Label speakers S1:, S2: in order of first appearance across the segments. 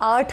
S1: 8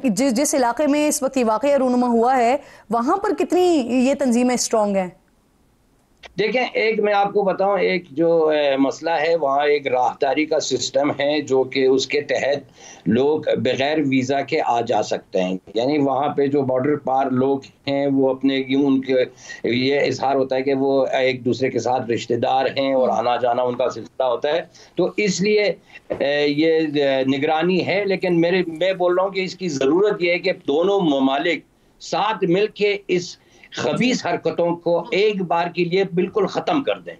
S1: جس علاقے میں اس وقت یہ واقعہ رونما ہوا ہے وہاں پر کتنی یہ تنظیمیں اسٹرانگ ہیں؟
S2: دیکھیں، ایک میں آپ کو بتاؤں، ایک جو مسئلہ ہے وہاں ایک راہداری کا سسٹم ہے جو کہ اس کے تحت لوگ بغیر ویزا کے آ جا سکتے ہیں. یعنی وہاں پہ جو بارڈر پار لوگ ہیں وہ اپنے ان کے یہ اظہار ہوتا ہے کہ وہ ایک دوسرے کے ساتھ رشتہ دار ہیں اور آنا جانا ان کا سلسلہ ہوتا ہے، تو اس لیے یہ نگرانی ہے. لیکن میں بول رہا ہوں کہ اس کی ضرورت یہ ہے کہ دونوں ممالک ساتھ مل کے اس خبیث حرکتوں کو ایک بار کے لیے بالکل ختم کر دیں.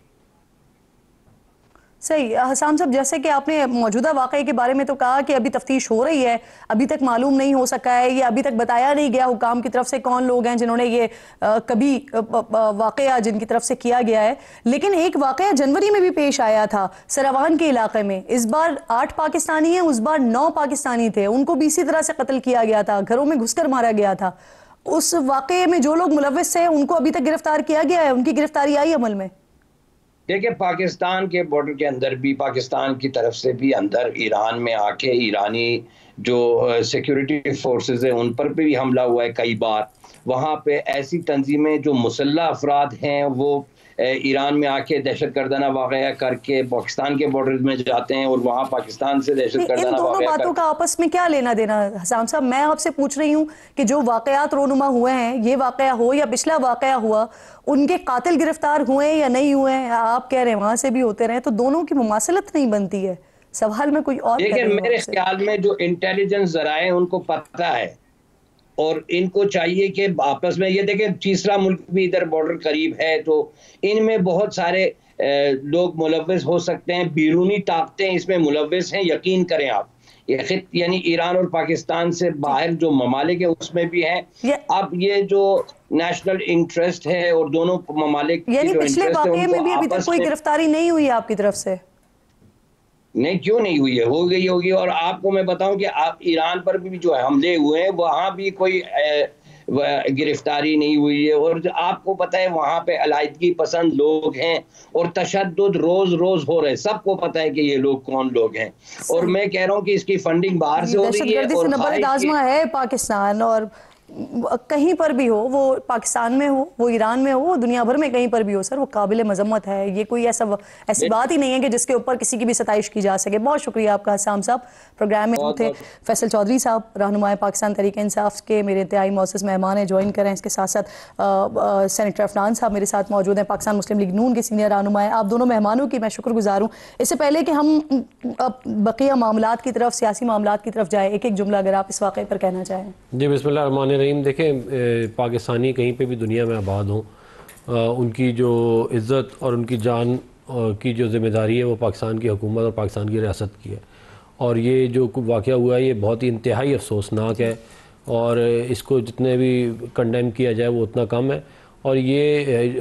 S1: صحیح. حسام صاحب، جیسے کہ آپ نے موجودہ واقعے کے بارے میں تو کہا کہ ابھی تفتیش ہو رہی ہے، ابھی تک معلوم نہیں ہو سکا ہے، یہ ابھی تک بتایا نہیں گیا حکام کی طرف سے کون لوگ ہیں جنہوں نے یہ کبھی واقعہ جن کی طرف سے کیا گیا ہے. لیکن ایک واقعہ جنوری میں بھی پیش آیا تھا سراوان کے علاقے میں. اس بار 8 پاکستانی ہیں، اس بار 9 پاکستانی تھے، ان کو بھی اسی طرح سے قتل کیا گیا تھا، گھروں میں گھس کر مارا گیا تھا. اس واقعے میں جو لوگ ملوث ہیں ان کو ابھی تک گرفتار کیا گیا ہے؟ ان کی گرفتاری آئی عمل میں؟
S2: دیکھیں، پاکستان کے بارڈر کے اندر بھی، پاکستان کی طرف سے بھی اندر ایران میں آ کے ایرانی جو سیکیورٹی فورسز ہیں ان پر بھی حملہ ہوا ہے کئی بار. وہاں پہ ایسی تنظیمیں جو مسلح افراد ہیں وہ ایران میں آ کے دہشت گردانہ واقعہ کر کے پاکستان کے بارڈر میں جاتے ہیں اور وہاں پاکستان سے دہشت گردانہ واقعہ.
S1: ان دونوں باتوں کا آپس میں کیا لینا دینا حسام صاحب؟ میں آپ سے پوچھ رہی ہوں کہ جو واقعات رونما ہوئے ہیں، یہ واقعہ ہو یا پچھلا واقعہ ہوا، ان کے قاتل گرفتار ہوئے یا نہیں ہوئے ہیں؟ آپ کہہ رہے ہیں وہاں سے بھی ہوتے رہے، تو دونوں کی مماثلت نہیں بنتی ہے. سوال میں کوئی اور.
S2: دیکھیں، میرے خیال میں جو انٹیلیجنس ذرائع ان کو پتہ ہے اور ان کو چاہیے کہ آپس میں یہ دیکھیں، تیسرا ملک بھی ادھر بارڈر قریب ہے، تو ان میں بہت سارے لوگ ملوث ہو سکتے ہیں، بیرونی طاقتیں اس میں ملوث ہیں. یقین کریں آپ، یعنی ایران اور پاکستان سے باہر جو ممالک ہیں اس میں بھی ہیں. اب یہ جو نیشنل انٹرسٹ ہے اور دونوں ممالک
S1: یعنی پچھلے واقعے میں بھی ابھی تک کوئی گرفتاری نہیں ہوئی آپ کی طرف سے؟
S2: نہیں، کیوں نہیں ہوئی ہے؟ ہو گئی ہوگی. اور آپ کو میں بتاؤں کہ آپ ایران پر بھی جو حملے ہوئے ہیں وہاں بھی کوئی گرفتاری نہیں ہوئی ہے. اور آپ کو پتہ ہے وہاں پہ علیحدگی پسند لوگ ہیں اور تشدد روز روز ہو رہے ہیں. سب کو پتہ ہے کہ یہ لوگ کون لوگ ہیں. اور میں کہہ رہا ہوں کہ اس کی فنڈنگ باہر سے ہو رہی ہے.
S1: دہشت گردی سے نبرد آزما ہے پاکستان، اور کہیں پر بھی ہو، وہ پاکستان میں ہو، وہ ایران میں ہو، وہ دنیا بھر میں کہیں پر بھی ہو سر، وہ قابل مذمت ہے. یہ کوئی ایسی بات ہی نہیں ہے کہ جس کے اوپر کسی کی بھی ستائش کی جا سکے. بہت شکریہ آپ کا حسام صاحب. پروگرام میں تھے فیصل چودھری صاحب، رہنمائے پاکستان تحریک انصاف کے میرے انتہائی معزز مہمان ہیں، جوائن کریں. اس کے ساتھ ساتھ سینیٹر عفنان صاحب میرے ساتھ موجود ہیں، پاکستان مسلم لیگ نون کے سینئر رہنما ہیں. آپ دونوں مہمانوں کی میں شکر گزار ہوں. اس سے پہلے کہ ہم بقیہ معاملات کی طرف، سیاسی معاملات کی طرف جائیں، ایک ایک جملہ اگر آپ اس واقعے پر کہنا چاہیں.
S3: جی، بسم اللہ الرحمن الرحیم. دیکھیں، پاکستانی کہیں پہ بھی دنیا میں آباد ہوں، ان کی جو عزت اور ان کی جان کی جو ذمہ داری ہے وہ پاکستان کی حکومت اور پاکستان کی ریاست کی ہے. اور یہ جو واقعہ ہوا ہے یہ بہت ہی انتہائی افسوسناک ہے، اور اس کو جتنے بھی کنڈیم کیا جائے وہ اتنا کم ہے. اور یہ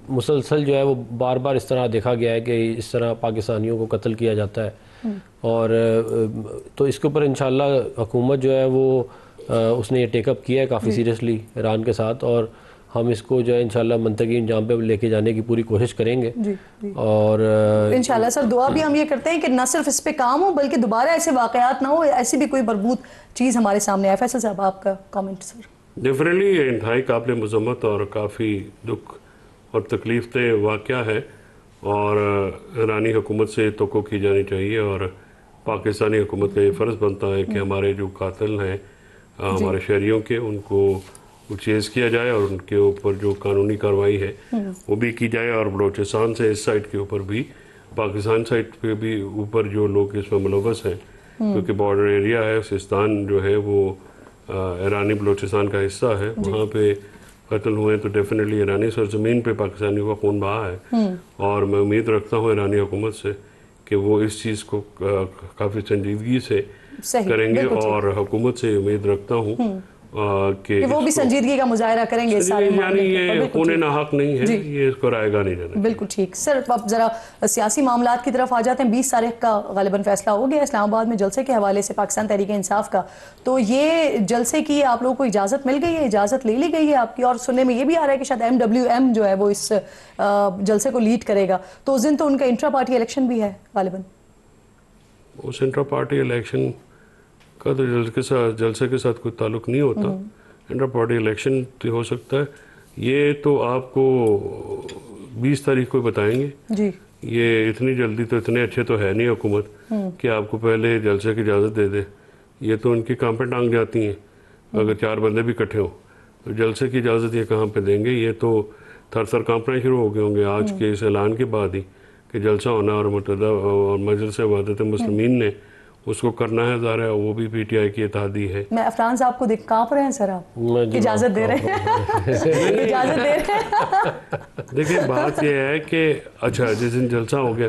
S3: مسلسل جو ہے وہ بار بار اس طرح دیکھا گیا ہے کہ اس طرح پاکستانیوں کو قتل کیا جاتا ہے. اور تو اس کے اوپر انشاءاللہ حکومت جو ہے وہ اس نے یہ ٹیک اپ کیا ہے کافی سیریسلی ایران کے ساتھ، اور ہم اس کو جو ہے انشاءاللہ منطقی انجام پہ لے کے جانے کی پوری کوشش کریں گے. اور
S1: انشاءاللہ سر دعا بھی ہم یہ کرتے ہیں کہ نہ صرف اس پہ کام ہو بلکہ دوبارہ ایسے واقعات نہ ہو، ایسی بھی کوئی مربوط چیز ہمارے سامنے آئے. فیصل صاحب آپ کا کامنٹ سر.
S4: ڈیفینیٹلی انتہائی قابل مذمت اور کافی دکھ اور تکلیف دہ واقعہ ہے، اور ایرانی حکومت سے توقع کی جانی چاہیے، اور پاکستانی حکومت کا یہ فرض بنتا ہے کہ ہمارے جو قاتل ہیں ہمارے شہریوں کے، ان کو چیز کیا جائے اور ان کے اوپر جو قانونی کارروائی ہے وہ بھی کی جائے. اور بلوچستان سے اس سائٹ کے اوپر بھی، پاکستان سائٹ پہ بھی اوپر جو لوگ اس میں ملوث ہیں، کیونکہ بارڈر ایریا ہے، سیستان جو ہے وہ ایرانی بلوچستان کا حصہ ہے، وہاں پہ قتل ہوئے تو ڈیفینیٹلی ایرانی سرزمین پہ پاکستانیوں کا خون بہا ہے. اور میں امید رکھتا ہوں ایرانی حکومت سے کہ وہ اس چیز کو کافی سنجیدگی سے کریں گے، اور حکومت سے امید رکھتا ہوں کہ
S1: وہ بھی سنجیدگی کا مظاہرہ کریں گے.
S4: یعنی یہ خون ناحق نہیں ہے، یہ اس کو رائے گا نہیں جانا.
S1: بالکل ٹھیک. سر اب ذرا سیاسی معاملات کی طرف آ جاتے ہیں. 20 تاریخ کا غالباً فیصلہ ہو گیا اسلام آباد میں جلسے کے حوالے سے پاکستان تحریک انصاف کا، تو یہ جلسے کی آپ لوگوں کو اجازت مل گئی ہے، اجازت لے لی گئی ہے آپ کی؟ اور سننے میں یہ بھی آ رہا ہے کہ شاید MWM جو ہے وہ اس جلسے کو لیڈ کرے گا، تو اس دن تو ان کا انٹرا پارٹی الیکشن بھی ہے غالباً.
S4: اس انٹرا پارٹی الیکشن کا تو جلسے کے ساتھ کوئی تعلق نہیں ہوتا. انٹر پارٹی الیکشن ہو سکتا ہے. یہ تو آپ کو 20 تاریخ کو بتائیں گے.
S1: جی
S4: یہ اتنی جلدی تو اتنے اچھے تو ہے نہیں حکومت کہ آپ کو پہلے جلسے کی اجازت دے دے. یہ تو ان کی کام پہ ٹانگ جاتی ہیں. اگر 4 بندے بھی اکٹھے ہوں تو جلسے کی اجازت یہ کہاں پہ دیں گے. یہ تو تھر تھر کانپنے شروع ہو گئے ہوں گے آج کے اس اعلان کے بعد ہی کہ جلسہ ہونا اور متحدہ اور مجلس وحدت مسلمین نے اس کو کرنا ہے. ظاہر ہے وہ بھی پی ٹی آئی کی اتحادی ہے.
S1: میں عفران صاحب کو دیکھ کانپ رہے ہیں سر, آپ اجازت دے رہے ہیں اجازت دے رہے ہیں.
S4: دیکھیں بات یہ ہے کہ اچھا جس دن جلسہ ہو گیا,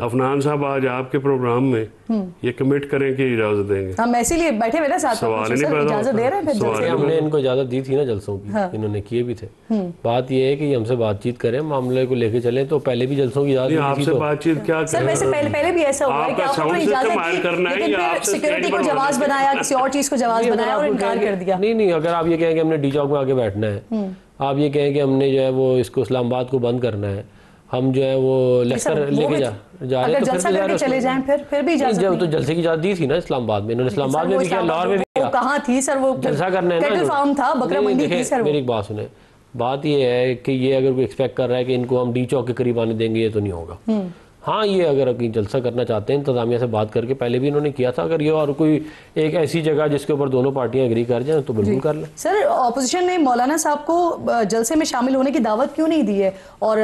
S4: عفنان صاحب آج آپ کے پروگرام میں یہ کمٹ کریں کہ اجازت دیں گے.
S1: ہم ایسے لیے بیٹھے ہوئے نا ساتھ,
S4: سوال نہیں پیدا ہوتا.
S1: اجازت دے رہے ہیں.
S4: سوال
S3: ہم نے ان کو اجازت دی تھی نا جلسوں کی, انہوں نے کیے بھی تھے. بات یہ ہے کہ یہ ہم سے بات چیت کریں, معاملے کو لے کے چلیں. تو پہلے بھی جلسوں کی اجازت
S4: آپ سے بات چیت کیا
S1: سر ویسے پہلے بھی ایسا ہوا ہے کہ آپ نے اجازت دی لیکن پھر سیکورٹی کو جواز بنایا, کسی اور چیز کو جواز بنایا اور انکار کر دیا.
S3: نہیں, اگر آپ یہ کہیں کہ ہم نے ڈی چوک میں آگے بیٹھنا ہے, آپ یہ کہیں کہ ہم نے جو ہے وہ اس کو اسلام آباد کو بند کرنا ہے, ہم جو ہے وہ لشکر لے کے جا رہے ہیں,
S1: اگر جلسہ کر کے چلے جائیں پھر بھی اجازت
S3: جب تو جلسے کی اجازت دی تھی نا اسلام آباد میں, انہوں نے اسلام آباد میں بھی کیا, لاہور میں بھی کیا.
S1: کہاں تھی سر وہ
S3: جلسہ کرنا ہے
S1: کیٹل فارم تھا, بکرا منڈی تھی سر.
S3: میری ایک بات سنیں, بات یہ ہے کہ یہ اگر کوئی ایکسپیکٹ کر رہا ہے کہ ان کو ہم ڈی چوک کے قریب آنے دیں گے, یہ تو نہیں ہوگا. ہاں یہ اگر کہیں جلسہ کرنا چاہتے ہیں انتظامیہ سے بات کر کے, پہلے بھی انہوں نے کیا تھا, اگر یہ اور کوئی ایک ایسی جگہ جس کے اوپر دونوں پارٹیاں اگری کر جائیں تو بالکل کر لیں.
S1: سر اپوزیشن نے مولانا صاحب کو جلسے میں شامل ہونے کی دعوت کیوں نہیں دی ہے, اور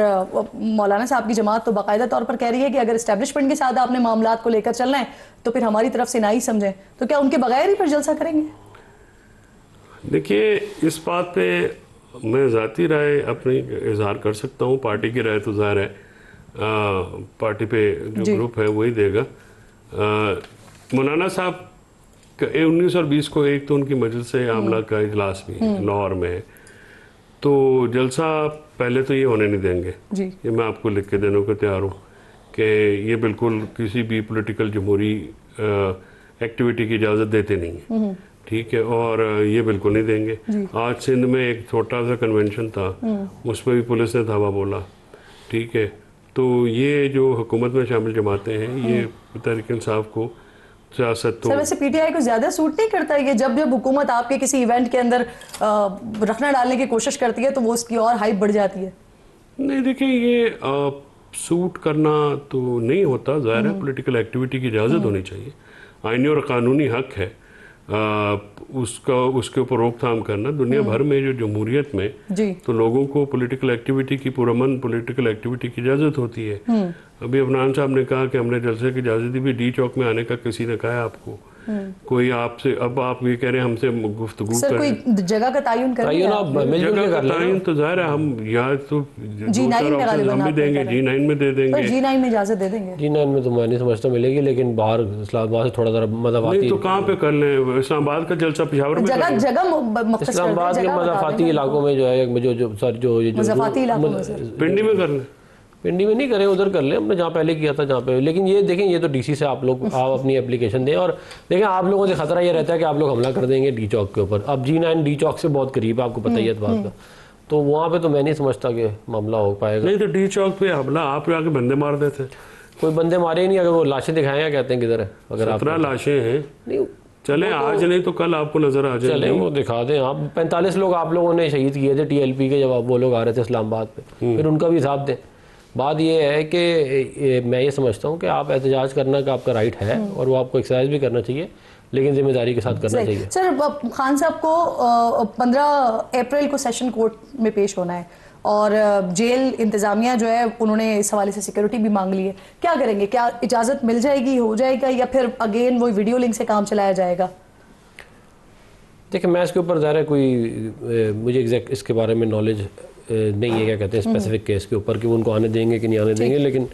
S1: مولانا صاحب کی جماعت تو باقاعدہ طور پر کہہ رہی ہے کہ اگر اسٹیبلشمنٹ کے ساتھ آپ نے معاملات کو لے کر چلنا ہے تو پھر ہماری طرف سے نہ ہی سمجھیں, تو کیا ان کے بغیر ہی پھر جلسہ کریں گے؟
S4: دیکھیے اس بات پہ میں ذاتی رائے اپنی اظہار کر سکتا ہوں. پارٹی کی رائے تو ظاہر ہے پارٹی پہ جو گروپ ہے وہی دے گا. مولانا صاحب 19 اور 20 کو ایک تو ان کی مجلس عاملہ کا اجلاس بھی لاہور میں ہے, تو جلسہ پہلے تو یہ ہونے نہیں دیں گے. یہ میں آپ کو لکھ کے دینے کو تیار ہوں کہ یہ بالکل کسی بھی پولیٹیکل جمہوری ایکٹیویٹی کی اجازت دیتے نہیں ہیں. ٹھیک ہے, اور یہ بالکل نہیں دیں گے. آج سندھ میں ایک چھوٹا سا کنونشن تھا, اس میں بھی پولیس نے دھاوا بولا. ٹھیک ہے, تو یہ جو حکومت میں شامل جماعتیں ہیں یہ تحریک انصاف کو سیاست تو
S1: سر ویسے پی ٹی آئی کو زیادہ سوٹ نہیں کرتا ہے کہ جب حکومت آپ کے کسی ایونٹ کے اندر رکھنا ڈالنے کی کوشش کرتی ہے تو وہ اس کی اور ہائپ بڑھ جاتی ہے؟
S4: نہیں دیکھیں, یہ سوٹ کرنا تو نہیں ہوتا. ظاہر ہے پولیٹیکل ایکٹیویٹی کی اجازت ہونی چاہیے, آئینی اور قانونی حق ہے اس کے اوپر روک تھام کرنا. دنیا بھر میں جو جمہوریت میں تو لوگوں کو پولیٹیکل ایکٹیویٹی کی پرامن پولیٹیکل ایکٹیویٹی کی اجازت ہوتی ہے. ابھی عفنان صاحب نے کہا کہ ہم نے جلسے کی اجازت دی بھی, ڈی چوک میں آنے کا کسی نے کہا ہے آپ کو؟ کوئی آپ سے, اب آپ یہ کہہ رہے ہیں ہم سے گفتگو
S1: سر کوئی جگہ کا تعین کریں گے؟
S4: جگہ کا تعین تو ظاہر ہے ہم یا تو
S1: G9 میں غالباً
S4: ہم بھی دیں گے, G9 میں دے دیں گے.
S1: G9 میں اجازت دے دیں گے.
S3: G9 میں تو میں نہیں سمجھتا ملے گی, لیکن باہر اسلام آباد سے تھوڑا ذرا مضافاتی.
S4: نہیں تو کہاں پہ کر لیں, اسلام آباد کا جلسہ پشاور میں
S1: جگہ مختص کر دیں.
S3: اسلام آباد کے مضافاتی علاقوں میں جو ہے جو
S1: مضافاتی علاقوں میں
S4: پنڈی میں کر لیں.
S3: پنڈی میں نہیں کریں, ادھر کر لیں, ہم نے جہاں پہلے کیا تھا جہاں پہ. لیکن یہ دیکھیں, یہ تو ڈی سی سے آپ لوگ آپ اپنی اپلیکیشن دیں, اور دیکھیں آپ لوگوں سے خطرہ یہ رہتا ہے کہ آپ لوگ حملہ کر دیں گے ڈی چوک کے اوپر. اب G9 ڈی چوک سے بہت قریب ہے, آپ کو پتہ ہی ہے اس بات کا, تو وہاں پہ تو میں نہیں سمجھتا کہ معاملہ ہو پائے گا.
S4: نہیں تو ڈی چوک پہ حملہ آپ جا کے بندے مار دیتے.
S3: کوئی بندے مارے ہی نہیں, اگر وہ لاشیں دکھائیں یا کہتے ہیں کدھر ہے, اگر
S4: 17 لاشیں ہیں. چلیں آج نہیں تو کل آپ کو نظر آ جائے.
S3: چلیں وہ دکھا دیں آپ. 45 لوگ آپ لوگوں نے شہید کیے تھے TLP کے, جب وہ لوگ آ رہے تھے اسلام آباد پہ, پھر ان کا بھی حساب دیں. بات یہ ہے کہ میں یہ سمجھتا ہوں کہ آپ احتجاج کرنا کا آپ کا رائٹ ہے, اور وہ آپ کو ایکسرسائز بھی کرنا چاہیے, لیکن ذمہ داری کے ساتھ کرنا چاہیے.
S1: سر خان صاحب کو 15 اپریل کو سیشن کورٹ میں پیش ہونا ہے, اور جیل انتظامیہ جو ہے انہوں نے اس حوالے سے سیکورٹی بھی مانگ لی ہے. کیا کریں گے, کیا اجازت مل جائے گی, ہو جائے گا, یا پھر اگین وہ ویڈیو لنک سے کام چلایا جائے گا؟
S3: دیکھیں میں اس کے اوپر ظاہر ہے کوئی مجھے ایگزیکٹ اس کے بارے میں نالج نہیں ہے, کیا کہتے ہیں اسپیسیفک کیس کے اوپر کہ وہ ان کو آنے دیں گے کہ نہیں آنے دیں گے. لیکن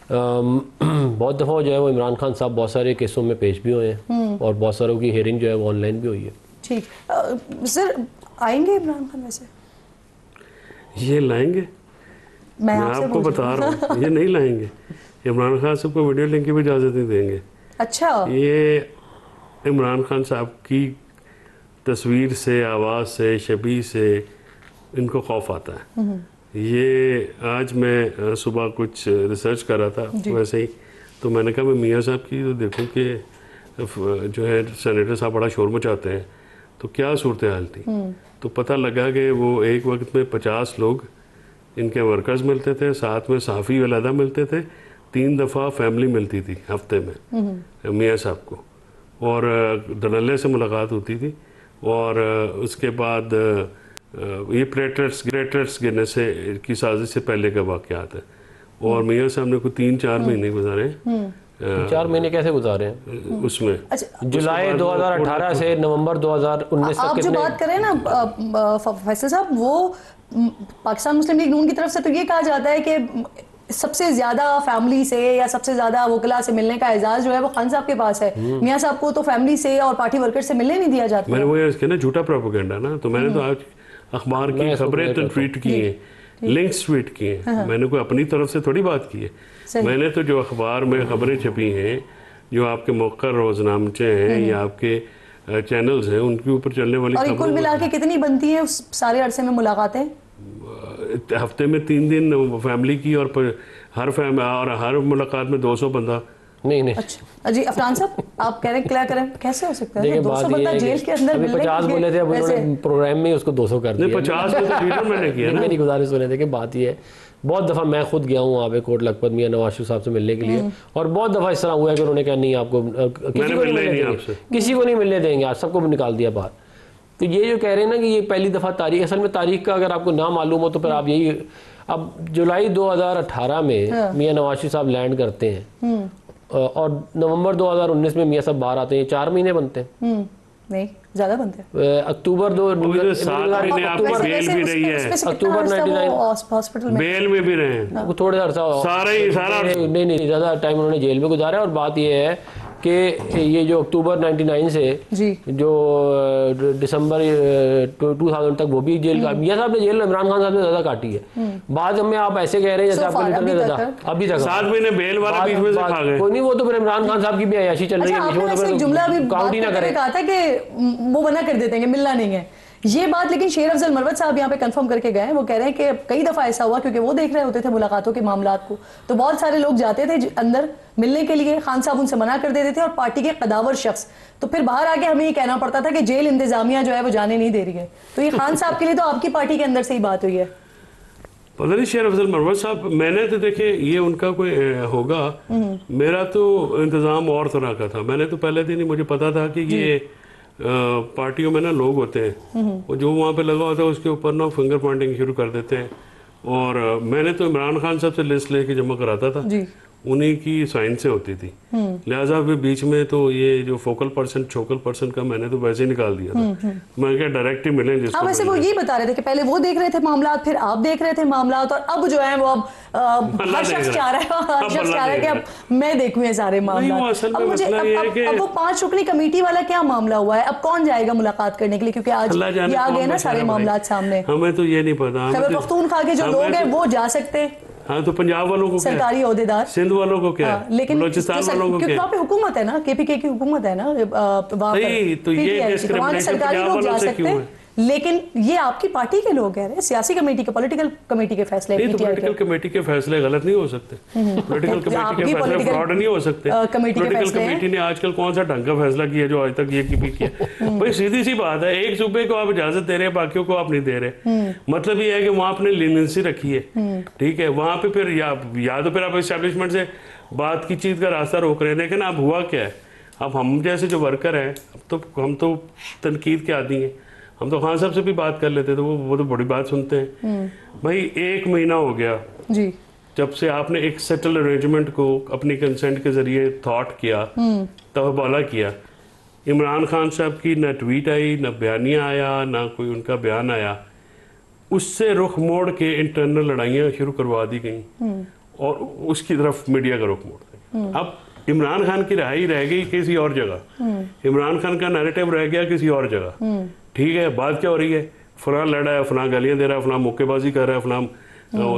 S3: بہت دفعہ جو ہے وہ عمران خان صاحب بہت سارے کیسوں میں پیش بھی ہوئے ہیں, اور بہت ساروں کی ہیئرنگ جو ہے وہ آن لائن بھی ہوئی ہے.
S1: ٹھیک سر, آئیں گے عمران خان ویسے؟
S4: یہ لائیں گے, میں آپ کو بتا رہا ہوں, یہ نہیں لائیں گے. عمران خان صاحب کو ویڈیو لنک کی بھی اجازت نہیں دیں گے.
S1: اچھا,
S4: یہ عمران خان صاحب کی تصویر سے, آواز سے, شبیہ سے ان کو خوف آتا ہے. یہ آج میں صبح کچھ ریسرچ کر رہا تھا ویسے ہی, تو میں نے کہا میں میاں صاحب کی تو دیکھوں کہ جو ہے سینیٹر صاحب بڑا شور مچاتے ہیں. تو کیا صورتحال تھی؟ تو پتہ لگا کہ وہ ایک وقت میں 50 لوگ ان کے ورکرز ملتے تھے, ساتھ میں صحافی علیحدہ ملتے تھے, 3 دفعہ فیملی ملتی تھی ہفتے میں میاں صاحب کو, اور دللے سے ملاقات ہوتی تھی. اور اس کے بعد یہ پلیٹلیٹس گرنے سے کی سازش سے پہلے کا واقعات ہے. اور میاں صاحب نے کوئی 3-4 مہینے گزارے.
S3: 4 مہینے کیسے گزارے ہیں
S4: اس میں؟
S3: جولائی 2018 سے نومبر 2019 تک.
S1: آپ جو بات کریں نا فیصل صاحب, وہ پاکستان مسلم لیگ نون کی طرف سے تو یہ کہا جاتا ہے کہ سب سے زیادہ فیملی سے یا سب سے زیادہ وکلا سے ملنے کا اعزاز جو ہے وہ خان صاحب کے پاس ہے. میاں صاحب کو تو فیملی سے اور پارٹی ورکر سے ملنے نہیں دیا جاتا.
S4: میں نے وہ نا جھوٹا پروپیگنڈا نا, تو میں نے تو آج اخبار کی خبریں ٹویٹ کی ہیں, لنکس ٹویٹ کیے ہیں. میں نے کوئی اپنی طرف سے تھوڑی بات کی ہے. میں نے تو جو اخبار میں خبریں چھپی ہیں, جو آپ کے موقع روزنامچے ہیں یا آپ کے چینلز ہیں, ان کے اوپر چلنے والی
S1: اور کل ملا کے کتنی بنتی ہیں اس سارے عرصے میں ملاقاتیں؟
S4: ہفتے میں 3 دن فیملی کی, اور ہر ملاقات میں 200 بندہ.
S3: نہیں.
S1: اچھا جی عفنان صاحب آپ کہہ رہے ہیں کیا کریں, کیسے ہو سکتا ہے
S3: 200 بندہ
S1: جیل کے اندر ملنے
S3: 50 بولے تھے, اب انہوں نے پروگرام میں اس کو 200 کر دیا.
S4: 50 میں تو ٹویٹر میں نے کیا نا.
S3: میری گزارش سنے تھے کہ بات یہ ہے, بہت دفعہ میں خود گیا ہوں آبے کوٹ لکھپت میاں نواز شریف صاحب سے ملنے کے لیے, اور بہت دفعہ اس طرح ہوا ہے کہ انہوں نے کہا نہیں آپ کو کسی کو نہیں ملنے دیں گے, آج سب کو نکال دیا باہر. تو یہ جو کہہ رہے ہیں نا کہ یہ پہلی دفعہ تاریخ, اصل میں تاریخ کا اگر آپ کو نہ معلوم ہو تو پھر آپ یہی, اب جولائی 2018 میں میاں نواز شریف صاحب لینڈ کرتے ہیں اور نومبر 2019 میں میاں صاحب باہر آتے ہیں, 4 مہینے بنتے ہیں.
S1: نہیں زیادہ بنتے ہیں.
S3: اکتوبر
S4: 7 مہینے آپ کی بیل بھی رہی ہے,
S3: اکتوبر
S1: 99
S4: بیل میں بھی رہے ہیں,
S3: تھوڑے عرصہ
S4: سارا
S3: نہیں زیادہ ٹائم انہوں نے جیل میں گزارا. اور بات یہ ہے کہ یہ جو اکتوبر 99 سے جو دسمبر 2000 تک وہ بھی جیل کا, میاں صاحب نے جیل عمران خان صاحب نے زیادہ کاٹی ہے. بعد ہمیں آپ ایسے کہہ رہے ہیں جیسے آپ کو لیٹر میں زیادہ ابھی تک
S4: 7 مہینے بیل والا بیچ میں سے کھا گئے.
S3: کوئی نہیں, وہ تو پھر عمران خان صاحب کی بھی عیاشی چل رہی ہے,
S1: جملہ ابھی
S3: کاؤنٹ ہی نہ کرے.
S1: کہا تھا کہ وہ منع کر دیتے ہیں کہ ملنا نہیں ہے یہ بات, لیکن شیر افضل مروت صاحب یہاں پہ کنفرم کر کے گئے. وہ کہہ رہے ہیں کہ کئی دفعہ ایسا ہوا, کیونکہ وہ دیکھ رہے ہوتے تھے ملاقاتوں کے معاملات کو, تو بہت سارے لوگ جاتے تھے اندر ملنے کے لیے, خان صاحب ان سے منع کر دیتے تھے, اور پارٹی کے قداور شخص تو پھر باہر آ کے ہمیں یہ کہنا پڑتا تھا کہ جیل انتظامیہ جو ہے وہ جانے نہیں دے رہی ہے. تو یہ خان صاحب کے لیے تو آپ کی پارٹی کے اندر سے ہی بات ہوئی ہے.
S4: پتہ نہیں شیر افضل مروت صاحب, میں نے تو دیکھیں یہ ان کا کوئی ہوگا, میرا تو انتظام اور طرح کا تھا. میں نے تو پہلے دن ہی مجھے پتا تھا کہ یہ پارٹیوں میں نا لوگ ہوتے ہیں, اور جو وہاں پہ لگا ہوتا ہے اس کے اوپر نا فنگر پوائنٹنگ شروع کر دیتے ہیں. اور میں نے تو عمران خان صاحب سے لسٹ لے کے جمع کراتا تھا, انہی کی سائن سے ہوتی تھی, لہٰذا بیچ میں تو یہ جو فوکل پرسن چھوکل پرسن کا میں نے تو ویسے ہی نکال دیا تھا. میں کہا ڈائریکٹ ہی ملیں جس کو.
S1: ویسے وہ یہ بتا رہے تھے کہ پہلے وہ دیکھ رہے تھے معاملات, پھر آپ دیکھ رہے تھے معاملات, اور اب جو ہے وہ ہر شخص چاہ رہا ہے کہ اب میں دیکھوں یہ سارے معاملات. اب وہ 5 رکنی کمیٹی والا کیا معاملہ ہوا ہے, اب کون جائے گا ملاقات کرنے کے لیے, کیونکہ آج یہ آ گئے نا سارے معاملات سامنے.
S4: ہمیں تو یہ نہیں پتا,
S1: خیبر پختونخوا کے جو لوگ ہیں وہ جا سکتے,
S4: ہاں تو پنجاب والوں کو کیا,
S1: سرکاری عہدیدار,
S4: سندھ والوں کو کیا, بلوچستان والوں کو کیا,
S1: کیونکہ وہاں پہ حکومت ہے نا, کے پی کے کی حکومت ہے نا وہاں پر, وہاں کے سرکاری لوگ جا سکتے ہیں. لیکن یہ آپ کی پارٹی کے لوگ کہہ رہے ہیں, سیاسی کمیٹی کے, پولیٹیکل کمیٹی کے فیصلے.
S4: نہیں تو پولیٹیکل کمیٹی کے فیصلے غلط نہیں ہو سکتے, پولیٹیکل کمیٹی کے فیصلے فراڈ نہیں ہو سکتے. پولیٹیکل کمیٹی نے آج کل کون سا ڈھنگ کا فیصلہ کیا جو آج تک یہ بھی کیا؟ بھائی سیدھی سی بات ہے, ایک صوبے کو آپ اجازت دے رہے ہیں, باقیوں کو آپ نہیں دے رہے. مطلب یہ ہے کہ وہاں آپ نے لیننسی رکھی ہے, ٹھیک ہے, وہاں پہ پھر یا تو پھر آپ اسٹیبلشمنٹ سے بات کی چیز کا راستہ روک رہے ہیں. لیکن اب ہوا کیا ہے, اب ہم جیسے جو ورکر ہیں, اب تو ہم تو تنقید کے عادی ہیں, ہم تو خان صاحب سے بھی بات کر لیتے, تو وہ تو بڑی بات سنتے ہیں. بھائی 1 مہینہ ہو گیا جب سے آپ نے ایک سیٹل ارینجمنٹ کو اپنی کنسنٹ کے ذریعے تھاٹ کیا, تبادلہ کیا. عمران خان صاحب کی نہ ٹویٹ آئی, نہ بیانیہ آیا, نہ کوئی ان کا بیان آیا. اس سے رخ موڑ کے انٹرنل لڑائیاں شروع کروا دی گئیں, اور اس کی طرف میڈیا کا رخ موڑ دیا. اب عمران خان کی رہائی رہ گئی کسی اور جگہ, عمران خان کا نیریٹو رہ گیا کسی اور جگہ. ٹھیک ہے, بات کیا ہو رہی ہے, فلاں لڑا ہے, فلاں گالیاں دے رہا ہے, فلاں موقع بازی کر رہا ہے, فلاں